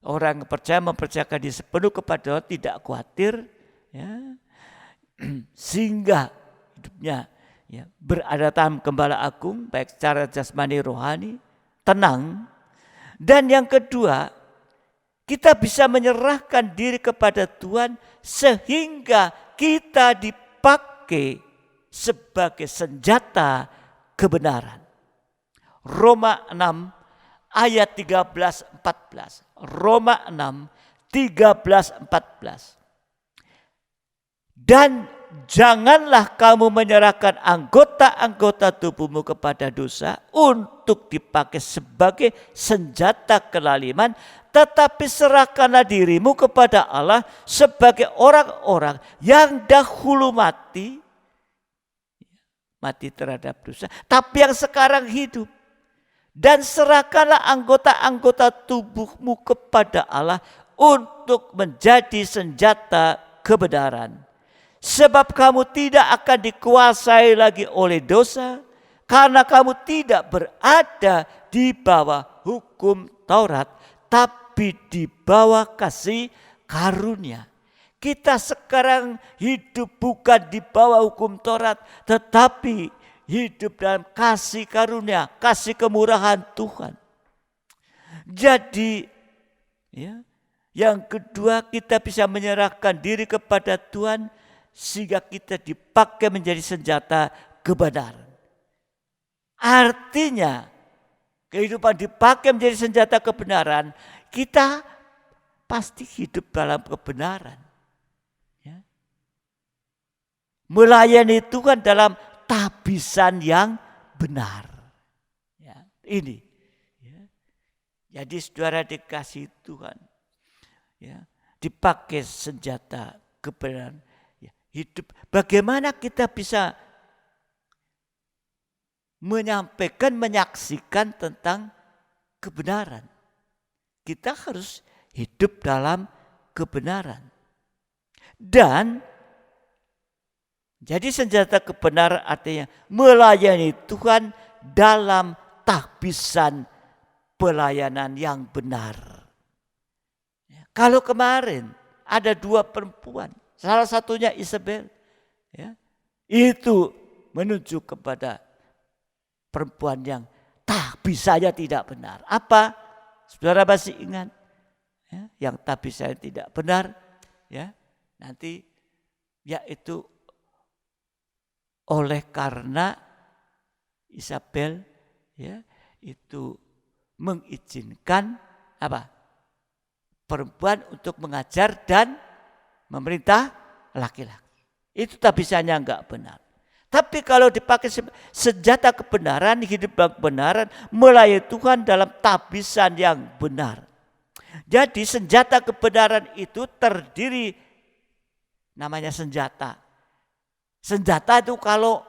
B: orang yang percaya mempercayakan diri sepenuh kepada Allah, tidak khawatir, ya, sehingga hidupnya ya, berada dalam gembala agung, baik secara jasmani rohani, tenang. Dan yang kedua, kita bisa menyerahkan diri kepada Tuhan sehingga kita dipakai sebagai senjata kebenaran. Roma 6 ayat 13-14. Roma 6, 13-14. Dan janganlah kamu menyerahkan anggota-anggota tubuhmu kepada dosa untuk dipakai sebagai senjata kelaliman, tetapi serahkanlah dirimu kepada Allah sebagai orang-orang yang dahulu mati terhadap dosa, tapi yang sekarang hidup. Dan serahkanlah anggota-anggota tubuhmu kepada Allah untuk menjadi senjata kebenaran. Sebab kamu tidak akan dikuasai lagi oleh dosa, karena kamu tidak berada di bawah hukum Taurat, tapi di bawah kasih karunia. Kita sekarang hidup bukan di bawah hukum Taurat, tetapi hidup dalam kasih karunia, kasih kemurahan Tuhan. Jadi, ya, yang kedua kita bisa menyerahkan diri kepada Tuhan sehingga kita dipakai menjadi senjata kebenaran. Artinya, kehidupan dipakai menjadi senjata kebenaran, kita pasti hidup dalam kebenaran. Ya. Melayani Tuhan dalam tabisan yang benar. Ya, ini. Ya. Jadi saudara dikasih Tuhan. Ya, dipakai senjata kebenaran. Ya, hidup. Bagaimana kita bisa menyampaikan, menyaksikan tentang kebenaran? Kita harus hidup dalam kebenaran. Dan jadi senjata kebenaran artinya melayani Tuhan dalam tahbisan pelayanan yang benar. Kalau kemarin ada 2 perempuan, salah satunya Isabel, ya, itu menuju kepada perempuan yang tahbisannya tidak benar. Apa? Saudara masih ingat? Ya, yang tahbisannya tidak benar, ya, nanti yaitu oleh karena Isabel ya itu mengizinkan apa? Perempuan untuk mengajar dan memerintah laki-laki. Itu tahbisannya enggak benar. Tapi kalau dipakai senjata kebenaran, hidup dalam kebenaran, melayani Tuhan dalam tahbisan yang benar. Jadi senjata kebenaran itu terdiri namanya senjata. Senjata itu kalau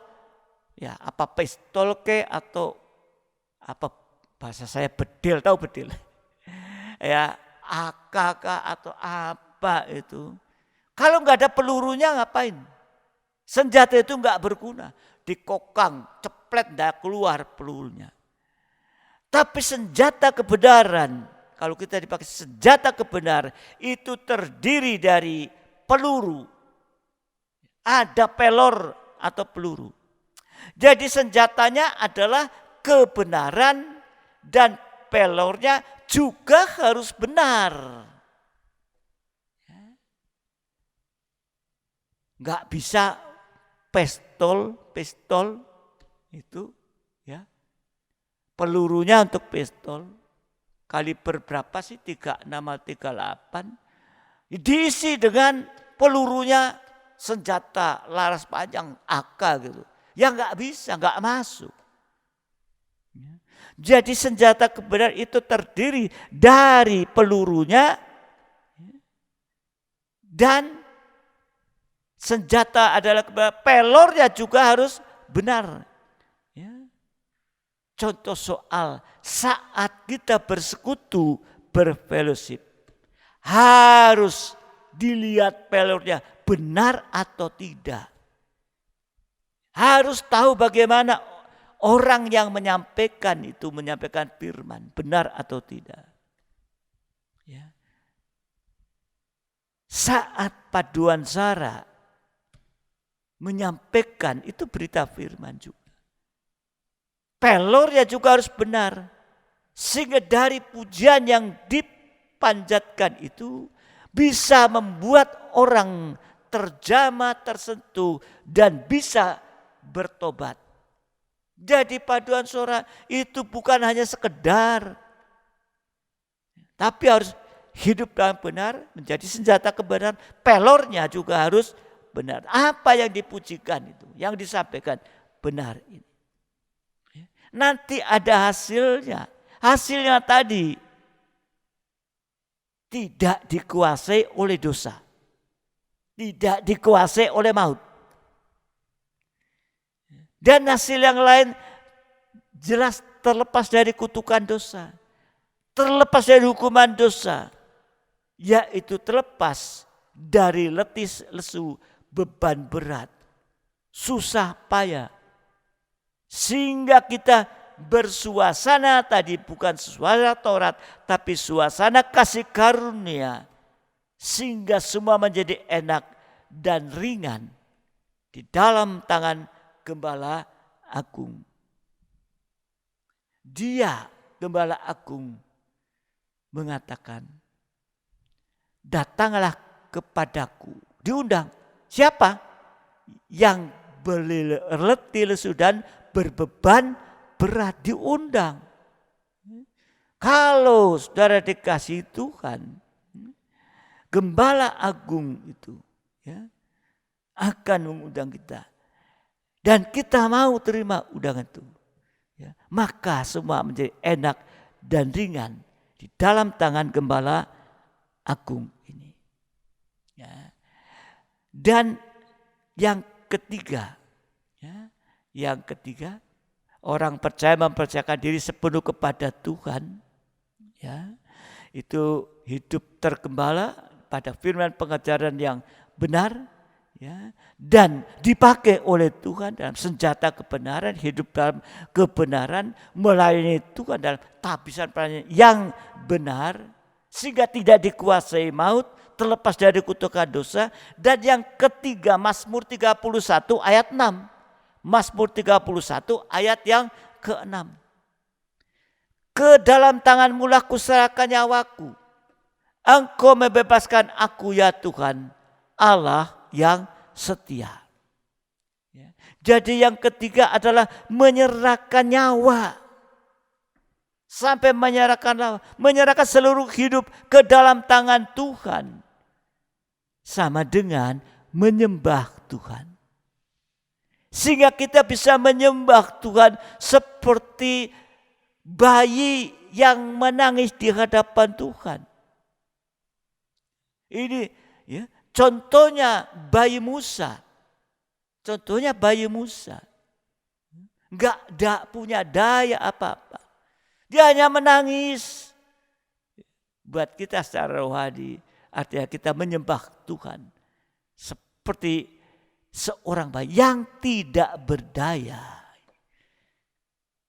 B: ya apa pistol ke atau apa bahasa saya bedil, tahu bedil? Ya AKK atau apa itu. Kalau nggak ada pelurunya ngapain? Senjata itu nggak berguna. Dikokang, ceplet nggak keluar pelurunya. Tapi senjata kebenaran, kalau kita dipakai senjata kebenaran itu terdiri dari peluru. Ada pelor atau peluru. Jadi senjatanya adalah kebenaran dan pelornya juga harus benar. Nggak bisa pistol itu ya. Pelurunya untuk pistol kaliber berapa sih? 36 38. Diisi dengan pelurunya senjata laras panjang AK gitu. Ya nggak bisa, nggak masuk. Jadi senjata kebenaran itu terdiri dari pelurunya dan senjata adalah kebenaran. Pelornya juga harus benar. Ya. Contoh soal saat kita bersekutu, berfellowship, harus dilihat pelornya benar atau tidak. Harus tahu bagaimana orang yang menyampaikan itu menyampaikan firman, benar atau tidak. Ya. Saat paduan suara menyampaikan itu berita firman juga. Pelornya juga harus benar. Sehingga dari pujian yang dipanjatkan itu bisa membuat orang terjamah, tersentuh dan bisa bertobat. Jadi paduan suara itu bukan hanya sekedar, tapi harus hidup dalam benar, menjadi senjata kebenaran. Pelornya juga harus benar. Apa yang dipujikan itu, yang disampaikan benar ini. Nanti ada hasilnya. Hasilnya tadi tidak dikuasai oleh dosa. Tidak dikuasai oleh maut. Dan hasil yang lain jelas terlepas dari kutukan dosa. Terlepas dari hukuman dosa. Yaitu terlepas dari letih lesu, beban berat, susah payah. Sehingga kita bersuasana tadi bukan suasana Taurat, tapi suasana kasih karunia. Sehingga semua menjadi enak dan ringan di dalam tangan Gembala Agung. Dia, Gembala Agung, mengatakan, datanglah kepadaku. Diundang. Siapa? Yang berletih lesu dan berbeban berat, diundang. Kalau saudara dikasih Tuhan, Gembala Agung itu ya, akan mengundang kita. Dan kita mau terima undangan itu. Ya, maka semua menjadi enak dan ringan di dalam tangan Gembala Agung ini. Ya. Dan yang ketiga, orang percaya mempercayakan diri sepenuh kepada Tuhan. Ya, itu hidup tergembala pada firman pengajaran yang benar. Ya, dan dipakai oleh Tuhan dalam senjata kebenaran, hidup dalam kebenaran, melayani Tuhan dalam tabisan pelayanan yang benar, sehingga tidak dikuasai maut, terlepas dari kutukan dosa. Dan yang ketiga, Mazmur 31 ayat 6. Mazmur 31 ayat yang ke-6. Ke dalam tangan-Mu lah kuserahkan nyawaku. Engkau membebaskan aku ya Tuhan, Allah yang setia. Ya. Jadi yang ketiga adalah menyerahkan nyawa. Sampai menyerahkan seluruh hidup ke dalam tangan Tuhan. Sama dengan menyembah Tuhan. Sehingga kita bisa menyembah Tuhan seperti bayi yang menangis di hadapan Tuhan. Ini ya, contohnya bayi Musa. Enggak punya daya apa-apa. Dia hanya menangis. Buat kita secara rohani, artinya kita menyembah Tuhan. Seperti seorang bayi yang tidak berdaya.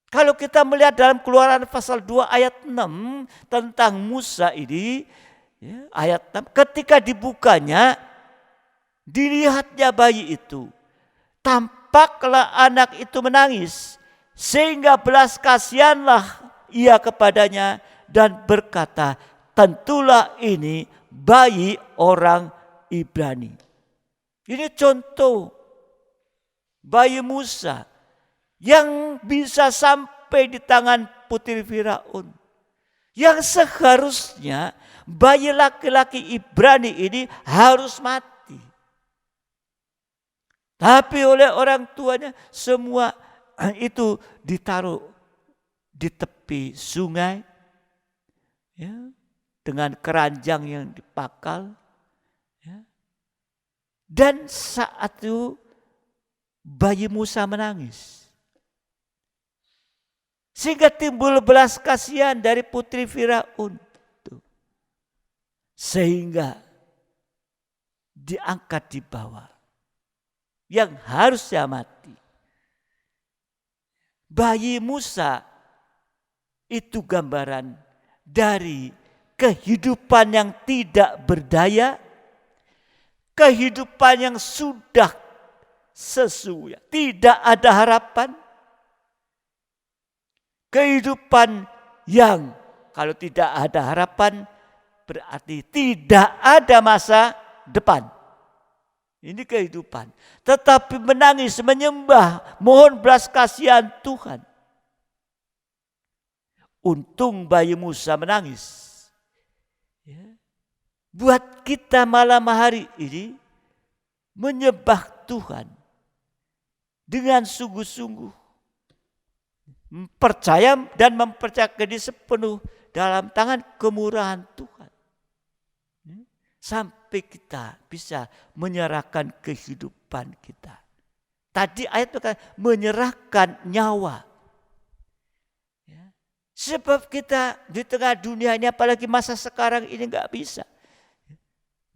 B: Kalau kita melihat dalam Keluaran pasal 2 ayat 6 tentang Musa ini, ya, ayat 6, ketika dibukanya, dilihatnya bayi itu. Tampaklah anak itu menangis, sehingga belas kasihanlah ia kepadanya dan berkata, tentulah ini bayi orang Ibrani. Ini contoh bayi Musa yang bisa sampai di tangan putri Firaun. Yang seharusnya bayi laki-laki Ibrani ini harus mati. Tapi oleh orang tuanya semua itu ditaruh di tepi. tepi sungai, ya, dengan keranjang yang dipakal. Ya. Dan saat itu bayi Musa menangis. Sehingga timbul belas kasihan dari putri Firaun. Sehingga diangkat di bawah. Yang harusnya mati. Bayi Musa itu gambaran dari kehidupan yang tidak berdaya. Kehidupan yang sudah sesuai. Tidak ada harapan. Kehidupan yang kalau tidak ada harapan berarti tidak ada masa depan. Ini kehidupan. Tetapi menangis, menyembah, mohon belas kasihan Tuhan. Untung bayi Musa menangis. Ya. Buat kita malam hari ini menyembah Tuhan dengan sungguh-sungguh. Percaya dan mempercayakan diri sepenuh dalam tangan kemurahan Tuhan. Sampai kita bisa menyerahkan kehidupan kita. Tadi ayat berkata menyerahkan nyawa. Ya. Sebab kita di tengah dunia ini apalagi masa sekarang ini gak bisa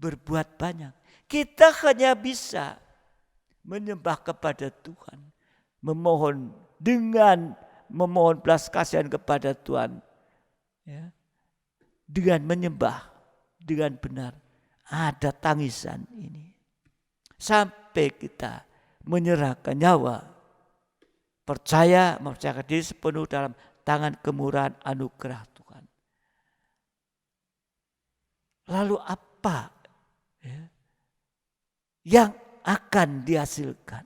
B: berbuat banyak. Kita hanya bisa menyembah kepada Tuhan. Memohon belas kasihan kepada Tuhan. Ya. Dengan menyembah. Dengan benar. Ada tangisan ini. Sampai kita menyerahkan nyawa. Mempercayakan diri sepenuh dalam tangan kemurahan anugerah Tuhan. Lalu apa yang akan dihasilkan?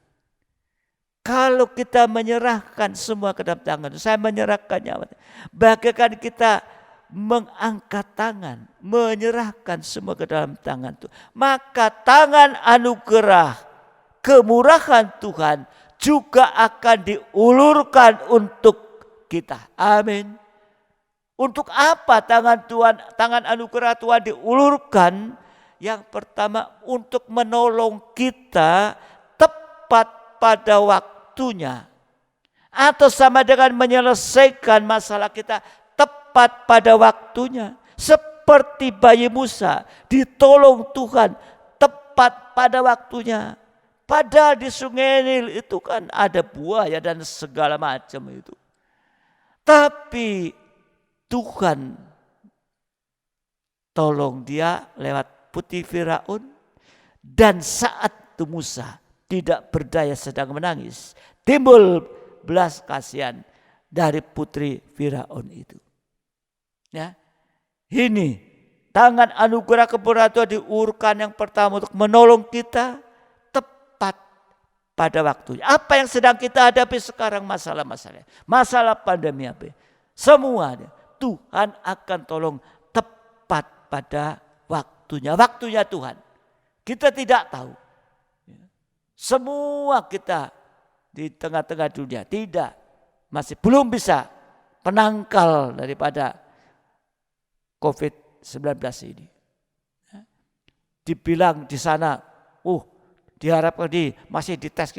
B: Kalau kita menyerahkan semua ke dalam tangan. Saya menyerahkan nyawa. Bagaikan kita mengangkat tangan, menyerahkan semua ke dalam tangan Tuhan. Maka tangan anugerah, kemurahan Tuhan juga akan diulurkan untuk kita. Amin. Untuk apa tangan anugerah Tuhan diulurkan? Yang pertama untuk menolong kita tepat pada waktunya. Atau sama dengan menyelesaikan masalah kita tepat pada waktunya. Seperti bayi Musa ditolong Tuhan tepat pada waktunya. Padahal di sungai Nil itu kan ada buaya dan segala macam itu. Tapi Tuhan tolong dia lewat putri Firaun. Dan saat itu Musa tidak berdaya sedang menangis. Timbul belas kasihan dari putri Firaun itu. Ya, ini tangan anugerah kemurahan Tuhan diulurkan yang pertama untuk menolong kita tepat pada waktunya. Apa yang sedang kita hadapi sekarang masalah-masalah, masalah pandemi apa? Semuanya Tuhan akan tolong tepat pada waktunya. Waktunya Tuhan. Kita tidak tahu. Semua kita di tengah-tengah dunia tidak, masih belum bisa penangkal daripada COVID-19 ini. Dibilang di sana, diharapkan masih dites,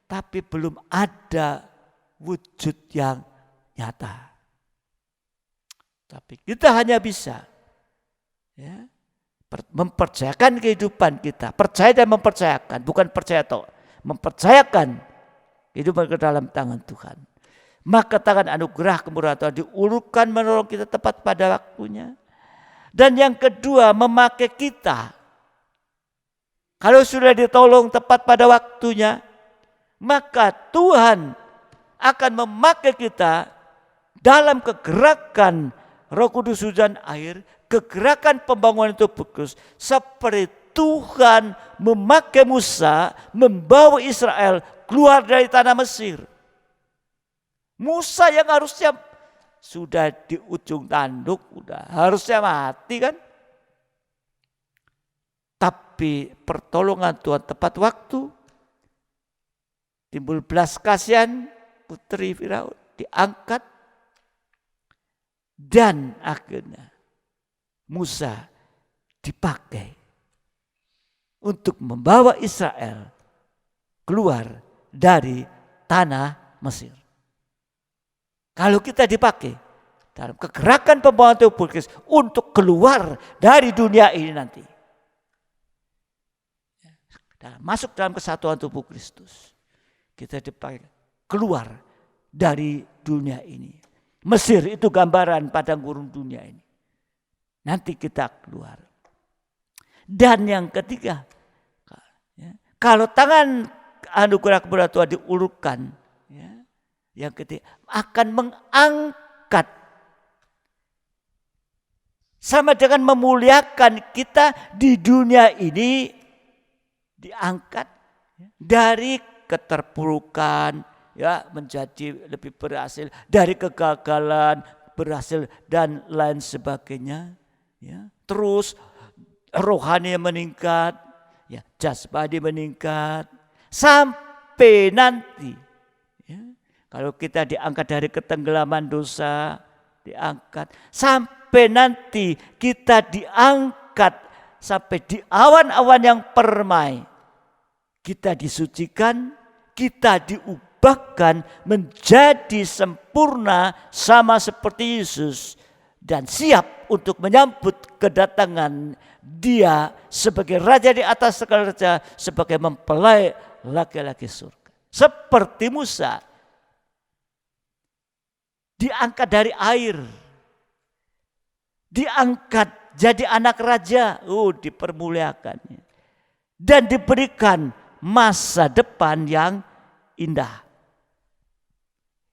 B: tapi belum ada wujud yang nyata. Tapi kita hanya bisa mempercayakan kehidupan kita, percaya dan mempercayakan, bukan percaya toh, mempercayakan kehidupan ke dalam tangan Tuhan. Maka tangan anugerah kemurahan Tuhan diulurkan menolong kita tepat pada waktunya. Dan yang kedua memakai kita. Kalau sudah ditolong tepat pada waktunya, maka Tuhan akan memakai kita dalam kegerakan Roh Kudus hujan air, kegerakan pembangunan tubuh Kristus. Seperti Tuhan memakai Musa membawa Israel keluar dari tanah Mesir. Musa yang harusnya sudah di ujung tanduk, harusnya mati kan. Tapi pertolongan Tuhan tepat waktu. Timbul belas kasihan putri Firaun diangkat. Dan akhirnya Musa dipakai untuk membawa Israel keluar dari tanah Mesir. Kalau kita dipakai dalam kegerakan pembawaan tubuh Kristus untuk keluar dari dunia ini nanti, masuk dalam kesatuan tubuh Kristus, kita dipakai keluar dari dunia ini. Mesir itu gambaran padang gurun dunia ini. Nanti kita keluar. Dan yang ketiga, kalau tangan anugerah kebenaran Tuhan diulurkan, yang ketiga akan mengangkat, sama dengan memuliakan kita di dunia ini, diangkat dari keterpurukan, menjadi lebih berhasil, dari kegagalan berhasil dan lain sebagainya. Terus rohani meningkat, jasmani meningkat, sampai nanti kalau kita diangkat dari ketenggelaman dosa, diangkat sampai nanti kita diangkat sampai di awan-awan yang permai, kita disucikan, kita diubahkan menjadi sempurna sama seperti Yesus dan siap untuk menyambut kedatangan Dia sebagai Raja di atas segala raja, sebagai mempelai laki-laki surga. Seperti Musa diangkat dari air, diangkat jadi anak raja, dipermuliakannya dan diberikan masa depan yang indah.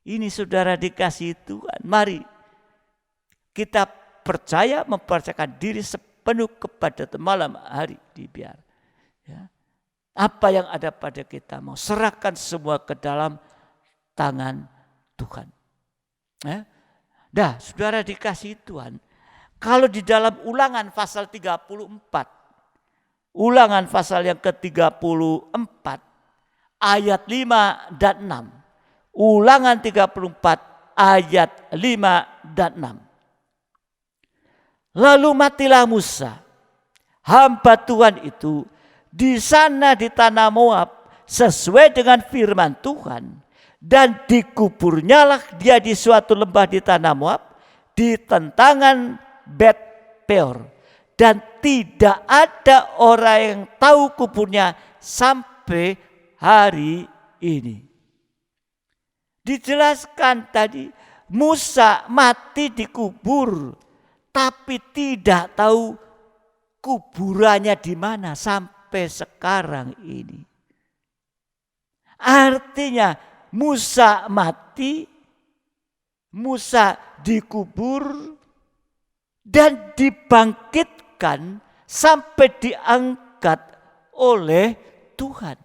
B: Ini saudara dikasihi Tuhan, mari kita percaya, mempercayakan diri sepenuh kepada Tuhan malam hari dibiar. Apa yang ada pada kita mau serahkan semua ke dalam tangan Tuhan. Saudara dikasihi Tuhan, kalau di dalam Ulangan pasal 34, Ulangan pasal yang ke-34 ayat 5 dan 6. Ulangan 34 ayat 5 dan 6. Lalu matilah Musa, hamba Tuhan itu, di sana di tanah Moab sesuai dengan firman Tuhan, dan dikuburnyalah dia di suatu lembah di tanah Moab di tentangan Bet Peor, dan tidak ada orang yang tahu kuburnya sampai hari ini. Dijelaskan tadi Musa mati dikubur, tapi tidak tahu kuburannya di mana sampai sekarang ini. Artinya Musa mati, Musa dikubur dan dibangkitkan sampai diangkat oleh Tuhan.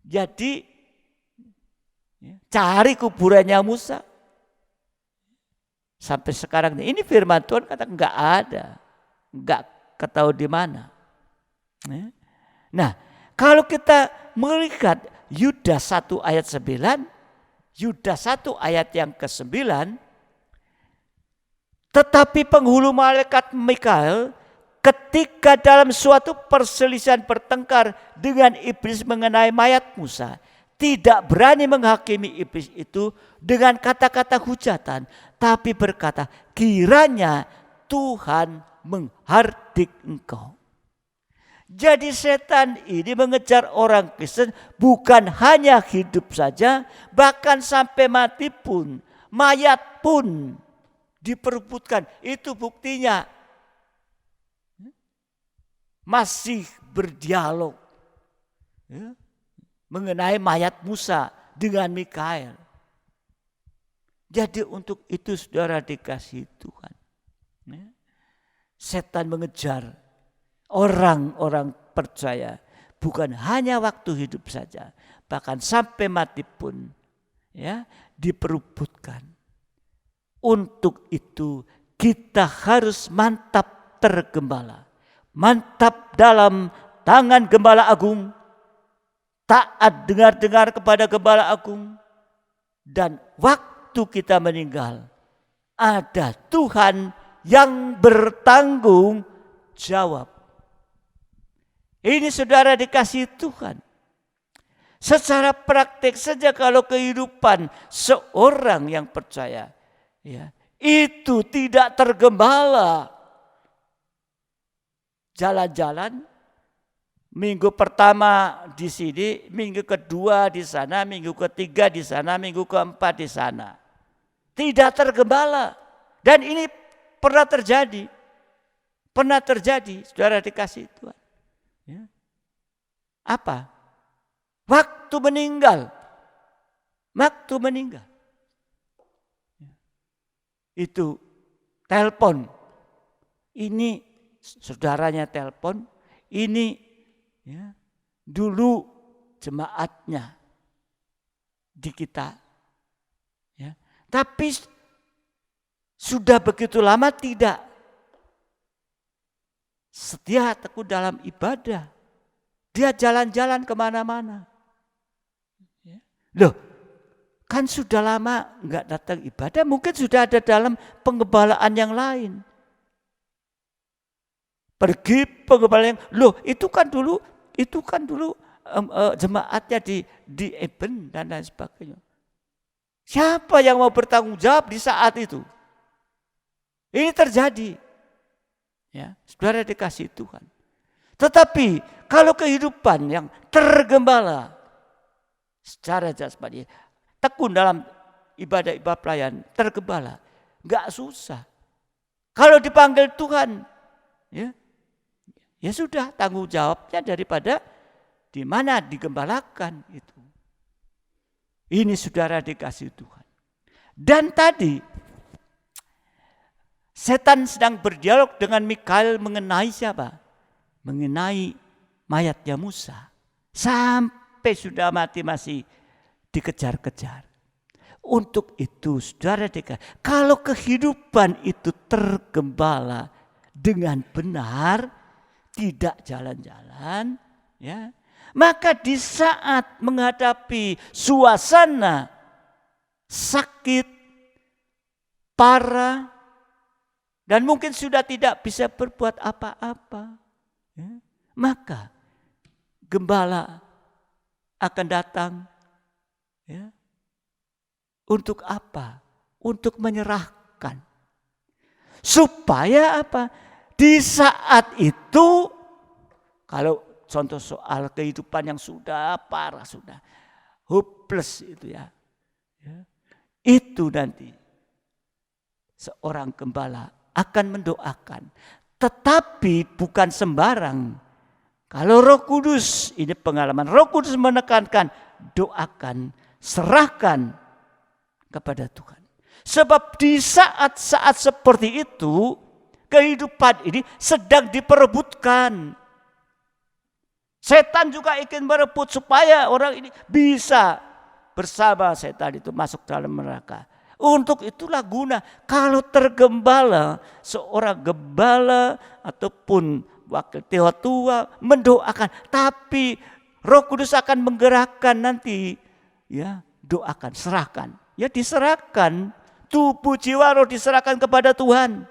B: Jadi cari kuburannya Musa. Sampai sekarang ini firman Tuhan kata enggak ada. Enggak ketahui di mana. Nah, kalau kita melihat Yudas 1 ayat 9, Yudas 1 ayat yang ke-9, tetapi penghulu malaikat Mikael ketika dalam suatu perselisihan bertengkar dengan iblis mengenai mayat Musa, tidak berani menghakimi iblis itu dengan kata-kata hujatan, tapi berkata, kiranya Tuhan menghardik engkau. Jadi setan ini mengejar orang Kristen bukan hanya hidup saja, bahkan sampai mati pun, mayat pun diperebutkan. Itu buktinya masih berdialog mengenai mayat Musa dengan Mikael. Jadi untuk itu saudara dikasihi Tuhan, setan mengejar orang-orang percaya bukan hanya waktu hidup saja, bahkan sampai mati pun diperebutkan. Untuk itu kita harus mantap tergembala, mantap dalam tangan gembala agung, taat dengar-dengar kepada gembala agung, dan waktu kita meninggal ada Tuhan yang bertanggung jawab. Ini saudara dikasihi Tuhan. Secara praktik saja kalau kehidupan seorang yang percaya, ya, itu tidak tergembala. Jalan-jalan, minggu pertama di sini, minggu kedua di sana, minggu ketiga di sana, minggu keempat di sana. Tidak tergembala. Dan ini pernah terjadi. Pernah terjadi, saudara dikasihi Tuhan. Ya. Apa? Waktu meninggal. Waktu meninggal. Itu telepon. Ini saudaranya telepon. Ini ya, dulu jemaatnya di kita. Ya. Tapi sudah begitu lama tidak setia tekun dalam ibadah. Dia jalan-jalan kemana-mana. Loh, kan sudah lama enggak datang ibadah, mungkin sudah ada dalam penggembalaan yang lain. Pergi penggembalaan yang, loh itu kan dulu jemaatnya di Eben dan lain sebagainya. Siapa yang mau bertanggung jawab di saat itu? Ini terjadi. Ya, saudara dikasihi Tuhan. Tetapi kalau kehidupan yang tergembala secara jasmani, tekun dalam ibadah-ibadah pelayan, tergembala, enggak susah. Kalau dipanggil Tuhan, ya sudah tanggung jawabnya daripada di mana digembalakan itu. Ini saudara dikasihi Tuhan. Dan tadi setan sedang berdialog dengan Mikael mengenai siapa? Mengenai mayatnya Musa. Sampai sudah mati masih dikejar-kejar. Untuk itu saudara dikasihi, kalau kehidupan itu tergembala dengan benar, tidak jalan-jalan, ya, maka di saat menghadapi suasana sakit, parah, dan mungkin sudah tidak bisa berbuat apa-apa, ya, maka gembala akan datang, ya, untuk apa? Untuk menyerahkan. Supaya apa? Di saat itu, kalau contoh soal kehidupan yang sudah parah, sudah hopeless itu ya, itu nanti seorang gembala akan mendoakan. Tetapi bukan sembarang. Kalau Roh Kudus, ini pengalaman Roh Kudus menekankan, doakan, serahkan kepada Tuhan. Sebab di saat-saat seperti itu, kehidupan ini sedang diperebutkan. Setan juga ingin merebut supaya orang ini bisa bersama setan itu masuk dalam neraka. Untuk itulah guna kalau tergembala, seorang gembala ataupun wakil tua mendoakan, tapi Roh Kudus akan menggerakkan nanti, ya, doakan, serahkan. Ya diserahkan, tubuh jiwa roh diserahkan kepada Tuhan.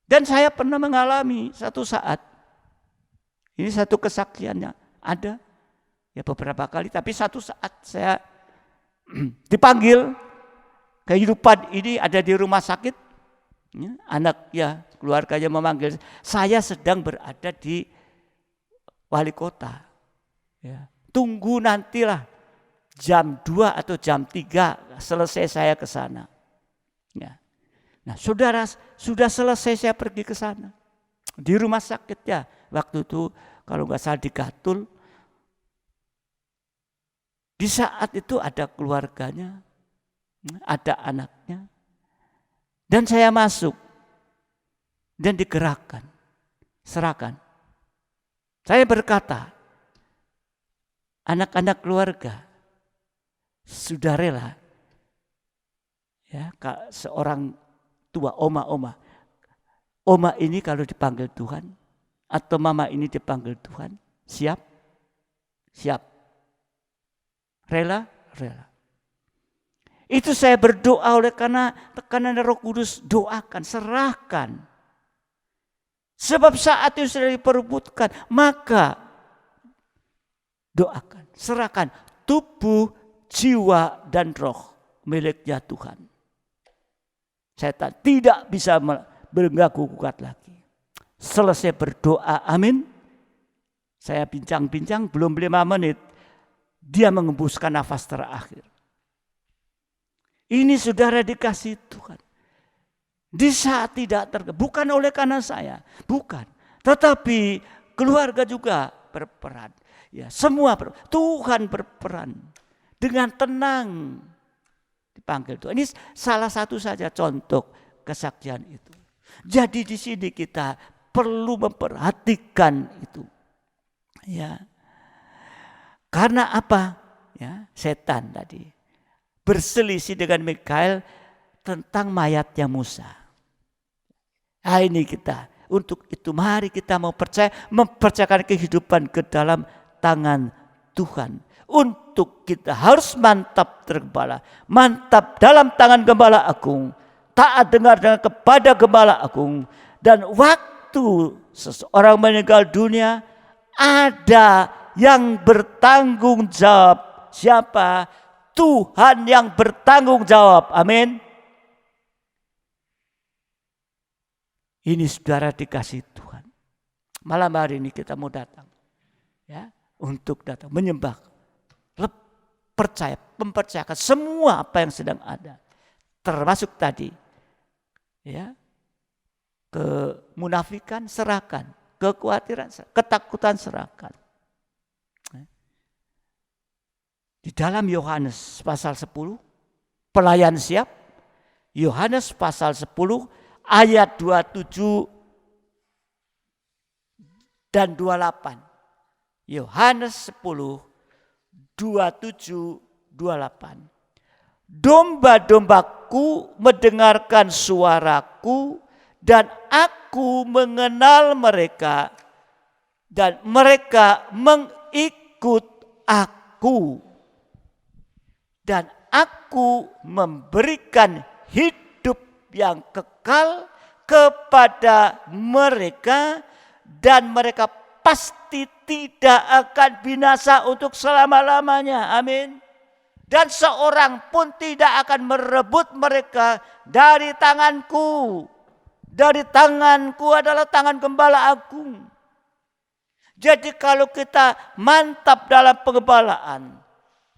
B: Dan saya pernah mengalami satu saat, ini satu kesaksiannya ada, ya beberapa kali, tapi satu saat saya dipanggil, kehidupan ini ada di rumah sakit, ya, anak ya keluarganya memanggil, saya sedang berada di wali kota, ya, tunggu nantilah jam 2 atau jam 3 selesai saya ke sana. Ya. Nah, saudara, sudah selesai saya pergi ke sana. Di rumah sakit ya, waktu itu kalau nggak salah di Gatul. Di saat itu ada keluarganya, ada anaknya. Dan saya masuk dan digerakkan, serahkan. Saya berkata, anak-anak keluarga sudah rela, ya, seorang tua, oma ini kalau dipanggil Tuhan atau mama ini dipanggil Tuhan, siap, rela. Itu saya berdoa oleh karena tekanan Roh Kudus, doakan, serahkan. Sebab saat itu sudah diperebutkan, maka doakan, serahkan tubuh, jiwa, dan roh miliknya Tuhan. Setan tidak bisa mengganggu gugat lagi. Selesai berdoa, amin. Saya bincang-bincang, belum 5 menit, dia mengembuskan nafas terakhir. Ini saudara dikasih Tuhan. Di saat tidak bukan oleh karena saya, bukan. Tetapi keluarga juga berperan. Ya, semua Tuhan berperan dengan tenang dipanggil Tuhan. Ini salah satu saja contoh kesaksian itu. Jadi di sini kita perlu memperhatikan itu. Ya. Karena apa? Ya, setan tadi berselisih dengan Mikael tentang mayatnya Musa. Nah, ini kita. Untuk itu mari kita mau mempercayakan kehidupan ke dalam tangan Tuhan. Untuk kita harus mantap tergembala. Mantap dalam tangan Gembala Agung. Taat dengar kepada Gembala Agung. Dan waktu seseorang meninggal dunia, ada yang bertanggung jawab. Siapa? Tuhan yang bertanggung jawab. Amin. Ini saudara dikasih Tuhan. Malam hari ini kita mau datang. Ya, untuk datang menyembah. Percaya, mempercayakan semua apa yang sedang ada. Termasuk tadi. Ya. Kemunafikan serahkan. Kekhawatiran, ketakutan serahkan. Di dalam Yohanes pasal 10, pelayan siap. Yohanes pasal 10 ayat 27 dan 28. Yohanes 10, 27, 28. Domba-dombaku mendengarkan suaraku dan aku mengenal mereka dan mereka mengikut aku. Dan aku memberikan hidup yang kekal kepada mereka dan mereka pasti tidak akan binasa untuk selama-lamanya. Amin. Dan seorang pun tidak akan merebut mereka dari tanganku. Dari tanganku adalah tangan Gembala Agung. Jadi kalau kita mantap dalam pengembalaan,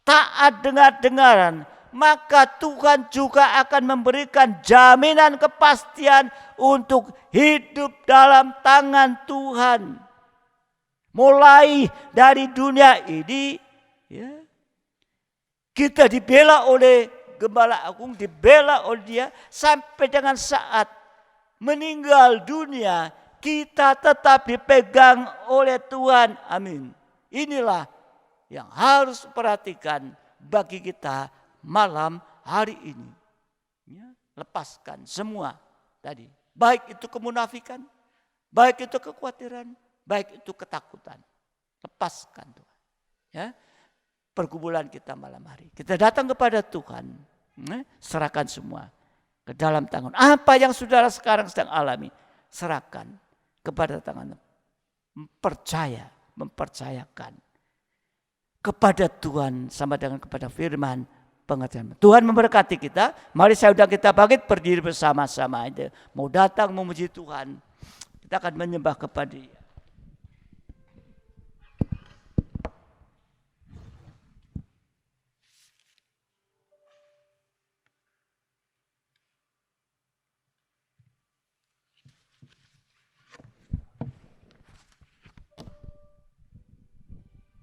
B: taat dengar-dengaran, maka Tuhan juga akan memberikan jaminan kepastian untuk hidup dalam tangan Tuhan. Mulai dari dunia ini, ya, kita dibela oleh Gembala Agung, dibela oleh Dia sampai dengan saat meninggal dunia, kita tetap dipegang oleh Tuhan. Amin. Inilah yang harus perhatikan bagi kita malam hari ini. Ya, lepaskan semua tadi. Baik itu kemunafikan, baik itu kekhawatiran, baik itu ketakutan. Lepaskan Tuhan. Ya, pergumulan kita malam hari. Kita datang kepada Tuhan. Serahkan semua ke dalam tangan. Apa yang saudara sekarang sedang alami, serahkan kepada tangan. Mempercayakan kepada Tuhan sama dengan kepada firman pengertian. Tuhan memberkati kita. Mari saya undang kita bangkit berdiri bersama-sama. Mau datang memuji Tuhan. Kita akan menyembah kepada Dia.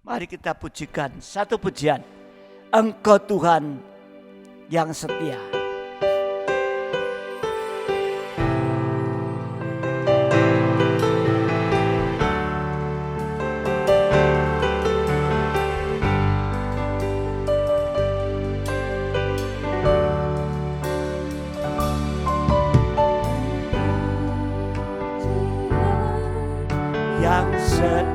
B: Mari kita pujikan satu pujian. Engkau Tuhan yang setia. Yang setia.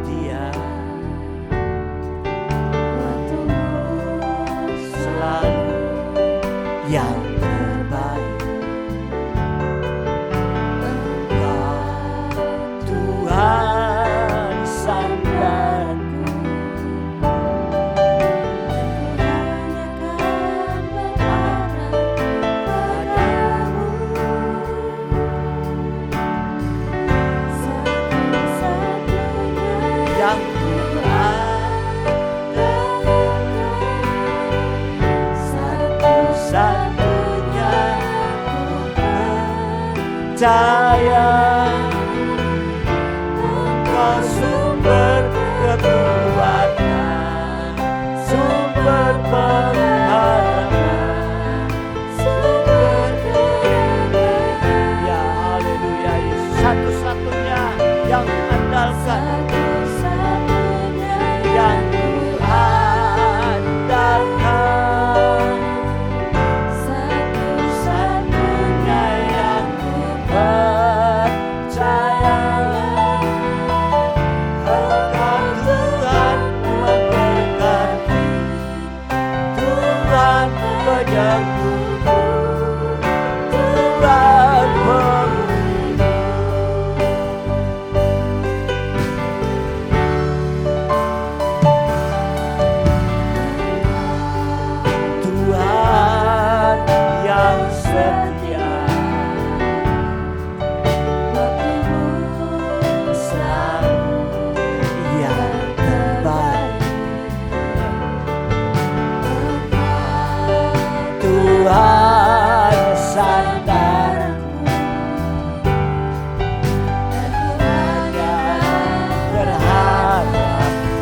B: percaya Engkau sumber kekuatan, sumber pengharapan, sumber kehidupan. Ya haleluya Yesus, satu-satunya yang andalkan, yang andalkan, satu-satunya yang percaya. Engkau Tuhan memberkati, Tuhan penyembuhku, Tuhan pemulihku. Tuhan yang setia, selalu yang terbaik. Tuhan sandarku, hanya berharap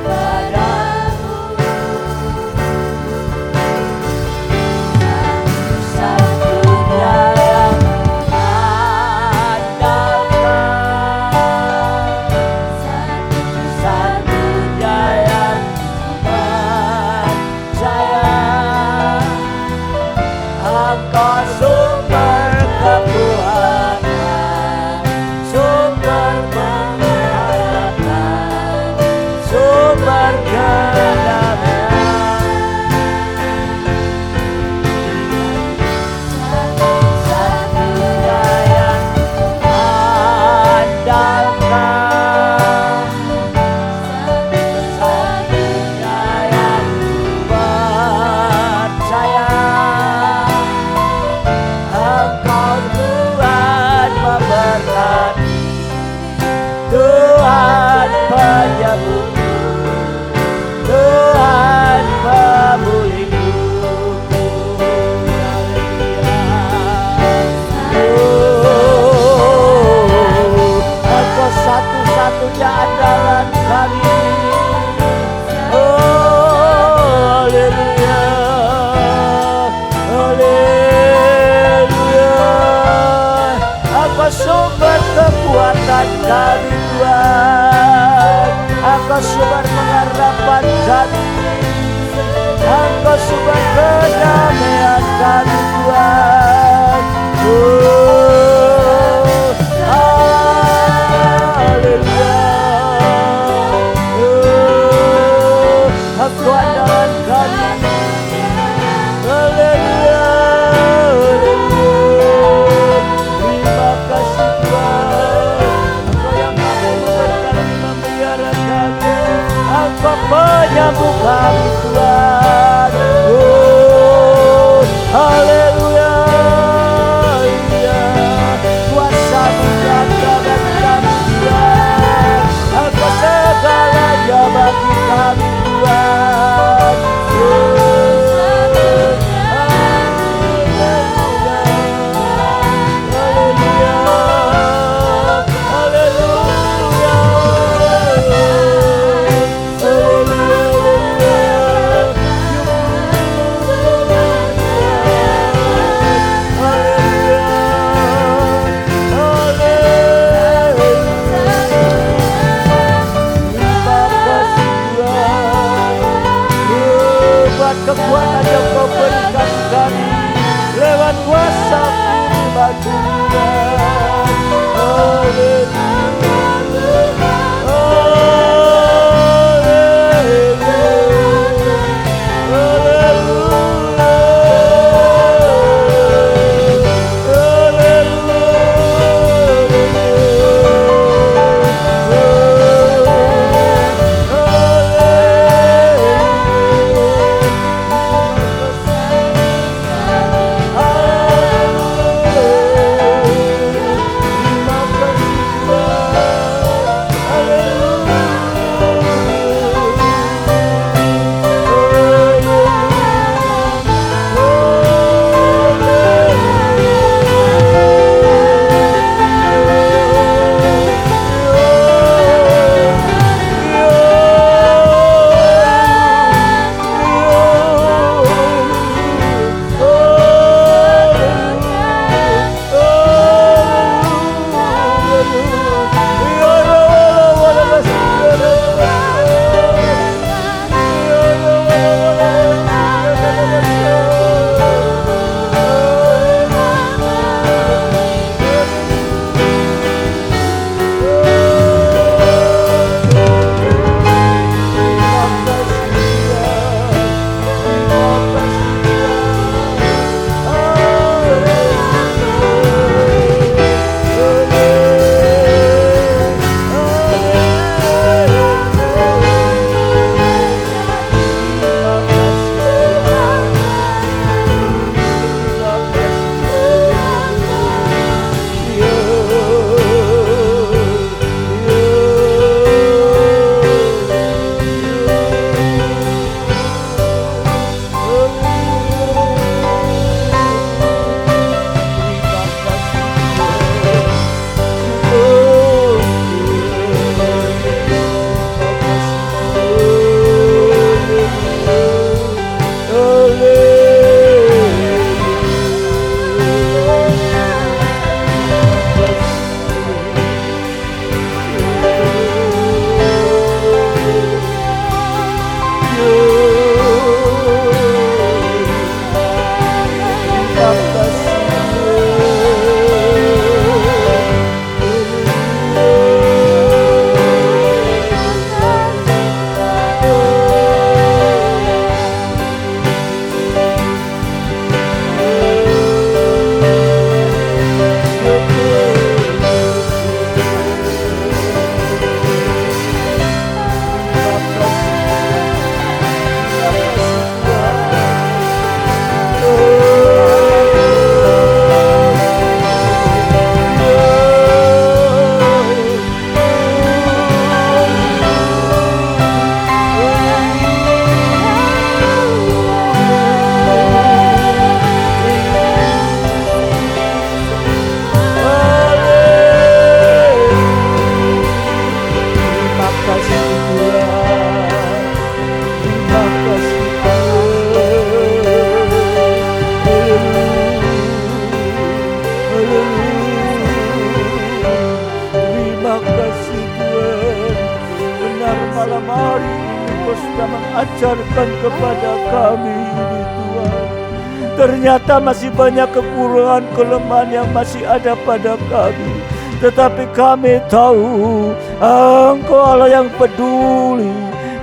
B: padamu. Satu-satunya yang andalkan, satu-satunya yang percaya. Engkau sumber kekuatan, sumber pengharapan, sumber kedamaian. Satu-satunya yang andalkan, satu-satunya yang percaya. Engkau Tuhan memberkati, Tuhan penyembuhku, Tuhan pemulihku. Engkau satu-satunya andalan kami. Oh, haleluya, haleluya. Engkau sumber kekuatan kami Tuhan, Engkau sumber pengharapan kami, Engkau sumber kedamaian kami Tuhan. Oh, haleluya. Oh, Engkau andalan kami. Haleluya, haleluya. Terima kasih Tuhan, Engkau yang mampu memberkati, memelihara kami, Engkau penyembuh kami Tuhan. Oh, haleluya, iya. Kuasa-Mu nyatakan kami Tuhan, Engkau segalanya bagi kami Tuhan. malam hari ini Kau sudah mengajarkan kepada kami ini Tuhan. Ternyata masih banyak kekurangan, kelemahan yang masih ada pada kami. Tetapi kami tahu Engkau Allah yang peduli,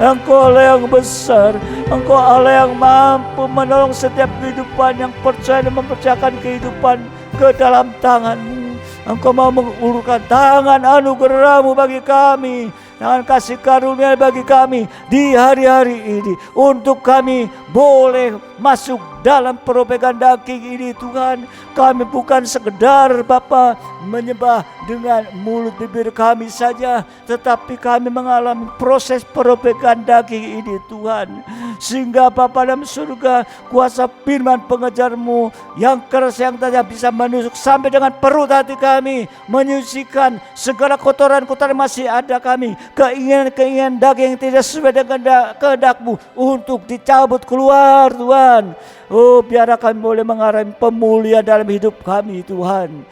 B: Engkau Allah yang besar, Engkau Allah yang mampu menolong setiap kehidupan yang percaya dan mempercayakan kehidupan ke dalam tangan-Mu. Engkau mau mengulurkan tangan anugerah-Mu bagi kami, tangan kasih karunia bagi kami di hari-hari ini, untuk kami boleh masuk dalam perobekan daging ini Tuhan. Kami bukan sekedar Bapa menyembah dengan mulut bibir kami saja, tetapi kami mengalami proses perobekan daging ini Tuhan, sehingga Bapa dalam surga, kuasa firman pengejar-Mu yang keras yang tajam bisa menusuk sampai dengan perut hati kami, menyucikan segala kotoran-kotoran masih ada kami, keinginan-keinginan daging yang tidak sesuai dengan kehendak-Mu untuk dicabut keluar Tuhan. Oh, biar kami boleh mengalami pemulihan dalam hidup kami Tuhan.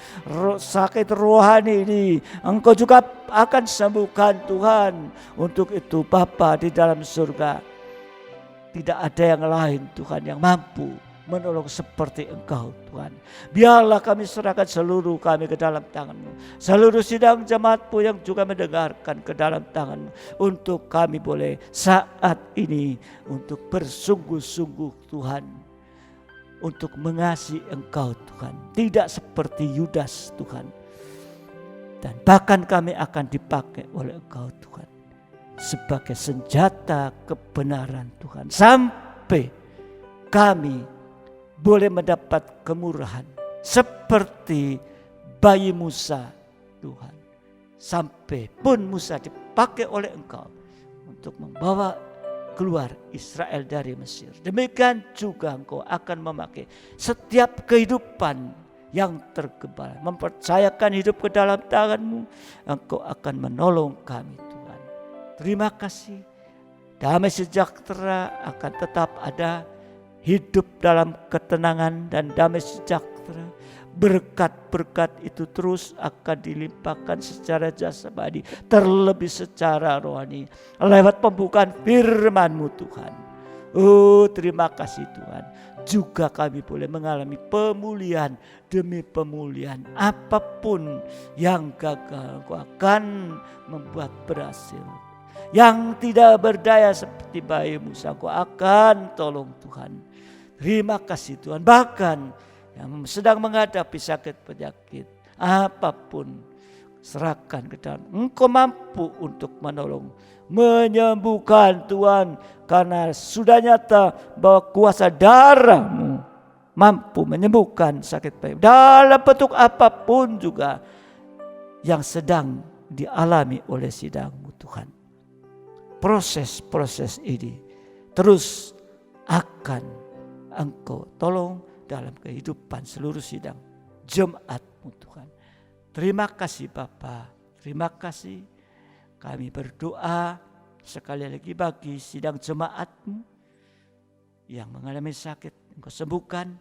B: Sakit rohani ini Engkau juga akan sembuhkan Tuhan. Untuk itu Bapa di dalam surga, tidak ada yang lain Tuhan yang mampu menolong seperti Engkau Tuhan. Biarlah kami serahkan seluruh kami ke dalam tangan-Mu, seluruh sidang jemaat-Mu yang juga mendengarkan ke dalam tangan-Mu, untuk kami boleh saat ini untuk bersungguh-sungguh Tuhan, untuk mengasihi Engkau Tuhan, tidak seperti Yudas Tuhan. Dan bahkan kami akan dipakai oleh Engkau Tuhan sebagai senjata kebenaran Tuhan, sampai kami boleh mendapat kemurahan seperti bayi Musa Tuhan. Sampai pun Musa dipakai oleh Engkau untuk membawa keluar Israel dari Mesir, demikian juga Engkau akan memakai setiap kehidupan yang tergebal, mempercayakan hidup ke dalam tangan-Mu. Engkau akan menolong kami Tuhan. Terima kasih. Damai sejahtera akan tetap ada, hidup dalam ketenangan dan damai sejahtera. Berkat-berkat itu terus akan dilimpahkan secara jasmani, terlebih secara rohani, lewat pembukaan firman-Mu Tuhan. Oh, terima kasih Tuhan. Juga kami boleh mengalami pemulihan demi pemulihan. Apapun yang gagal, Engkau akan membuat berhasil. Yang tidak berdaya seperti bayi Musa, Engkau akan tolong Tuhan. Terima kasih Tuhan. Bahkan yang sedang menghadapi sakit penyakit apapun, serahkan ke dalam. Engkau mampu untuk menolong, menyembuhkan Tuhan, karena sudah nyata bahwa kuasa darah-Mu mampu menyembuhkan sakit penyakit dalam bentuk apapun juga yang sedang dialami oleh sidang-Mu Tuhan. Proses-proses ini terus akan Engkau tolong dalam kehidupan seluruh sidang jemaat-Mu Tuhan. Terima kasih Bapa, terima kasih. Kami berdoa sekali lagi bagi sidang jemaat-Mu yang mengalami sakit, Engkau sembuhkan.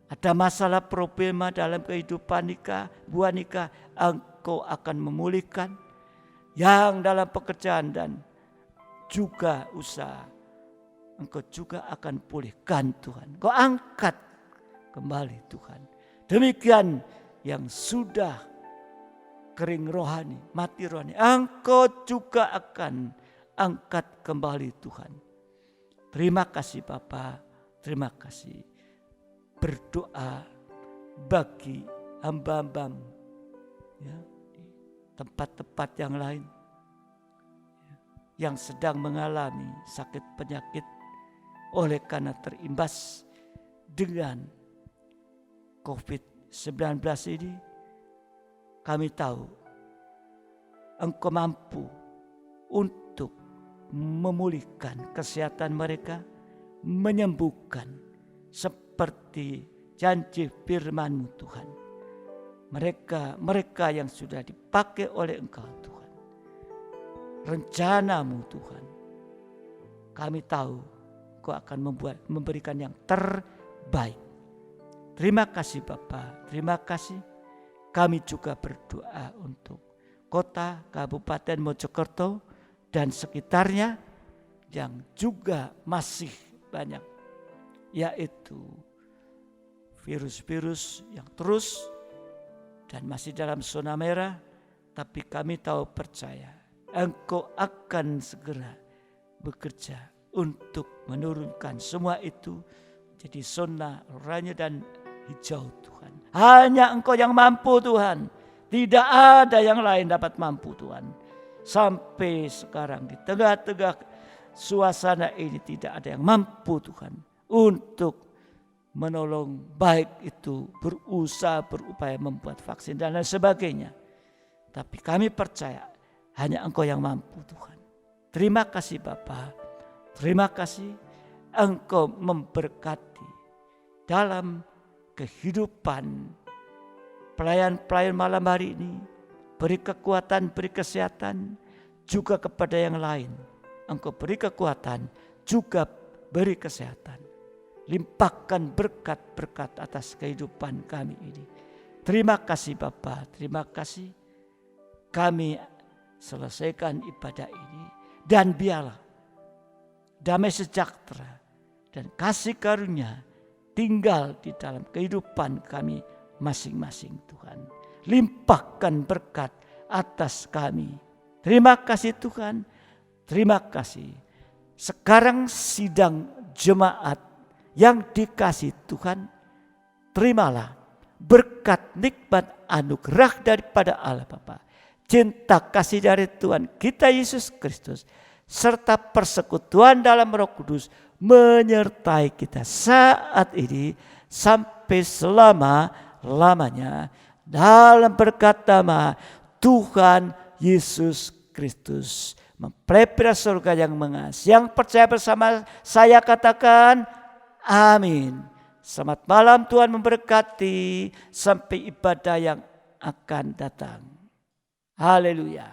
B: Ada masalah problema dalam kehidupan nikah, buah nikah, Engkau akan memulihkan. Yang dalam pekerjaan dan juga usaha, Engkau juga akan pulihkan Tuhan. Engkau angkat kembali Tuhan. Demikian yang sudah kering rohani, mati rohani, Engkau juga akan angkat kembali Tuhan. Terima kasih Bapa, terima kasih. Berdoa bagi hamba-hambamu ya, di tempat-tempat yang lain yang sedang mengalami sakit penyakit oleh karena terimbas dengan COVID-19 ini. Kami tahu Engkau mampu untuk memulihkan kesehatan mereka, menyembuhkan seperti janji firman-Mu Tuhan. Mereka yang sudah dipakai oleh Engkau Tuhan, rencana-Mu Tuhan, kami tahu Engkau akan memberikan yang terbaik. Terima kasih Bapa, terima kasih. Kami juga berdoa untuk kota Kabupaten Mojokerto dan sekitarnya yang juga masih banyak, yaitu virus-virus yang terus dan masih dalam zona merah. Tapi kami tahu percaya Engkau akan segera bekerja untuk menurunkan semua itu jadi zona oranye dan hijau Tuhan. Hanya Engkau yang mampu Tuhan. Tidak ada yang lain dapat mampu Tuhan. Sampai sekarang di tengah-tengah suasana ini tidak ada yang mampu Tuhan untuk menolong, baik itu berusaha berupaya membuat vaksin dan lain sebagainya. Tapi kami percaya hanya Engkau yang mampu Tuhan. Terima kasih Bapa. Terima kasih Engkau memberkati dalam kehidupan pelayan-pelayan malam hari ini. Beri kekuatan, beri kesehatan juga kepada yang lain. Engkau beri kekuatan, juga beri kesehatan. Limpahkan berkat-berkat atas kehidupan kami ini. Terima kasih Bapa, terima kasih. Kami selesaikan ibadah ini dan biarlah damai sejahtera dan kasih karunia tinggal di dalam kehidupan kami masing-masing Tuhan. Limpahkan berkat atas kami. Terima kasih Tuhan. Terima kasih. Sekarang sidang jemaat yang dikasih Tuhan, terimalah berkat nikmat anugerah daripada Allah Bapa, cinta kasih dari Tuhan kita Yesus Kristus, serta persekutuan dalam Roh Kudus menyertai kita saat ini sampai selama-lamanya, dalam berkat nama Tuhan Yesus Kristus. Mempelai surga yang mengasihi, yang percaya bersama saya katakan amin. Selamat malam, Tuhan memberkati sampai ibadah yang akan datang. Haleluya.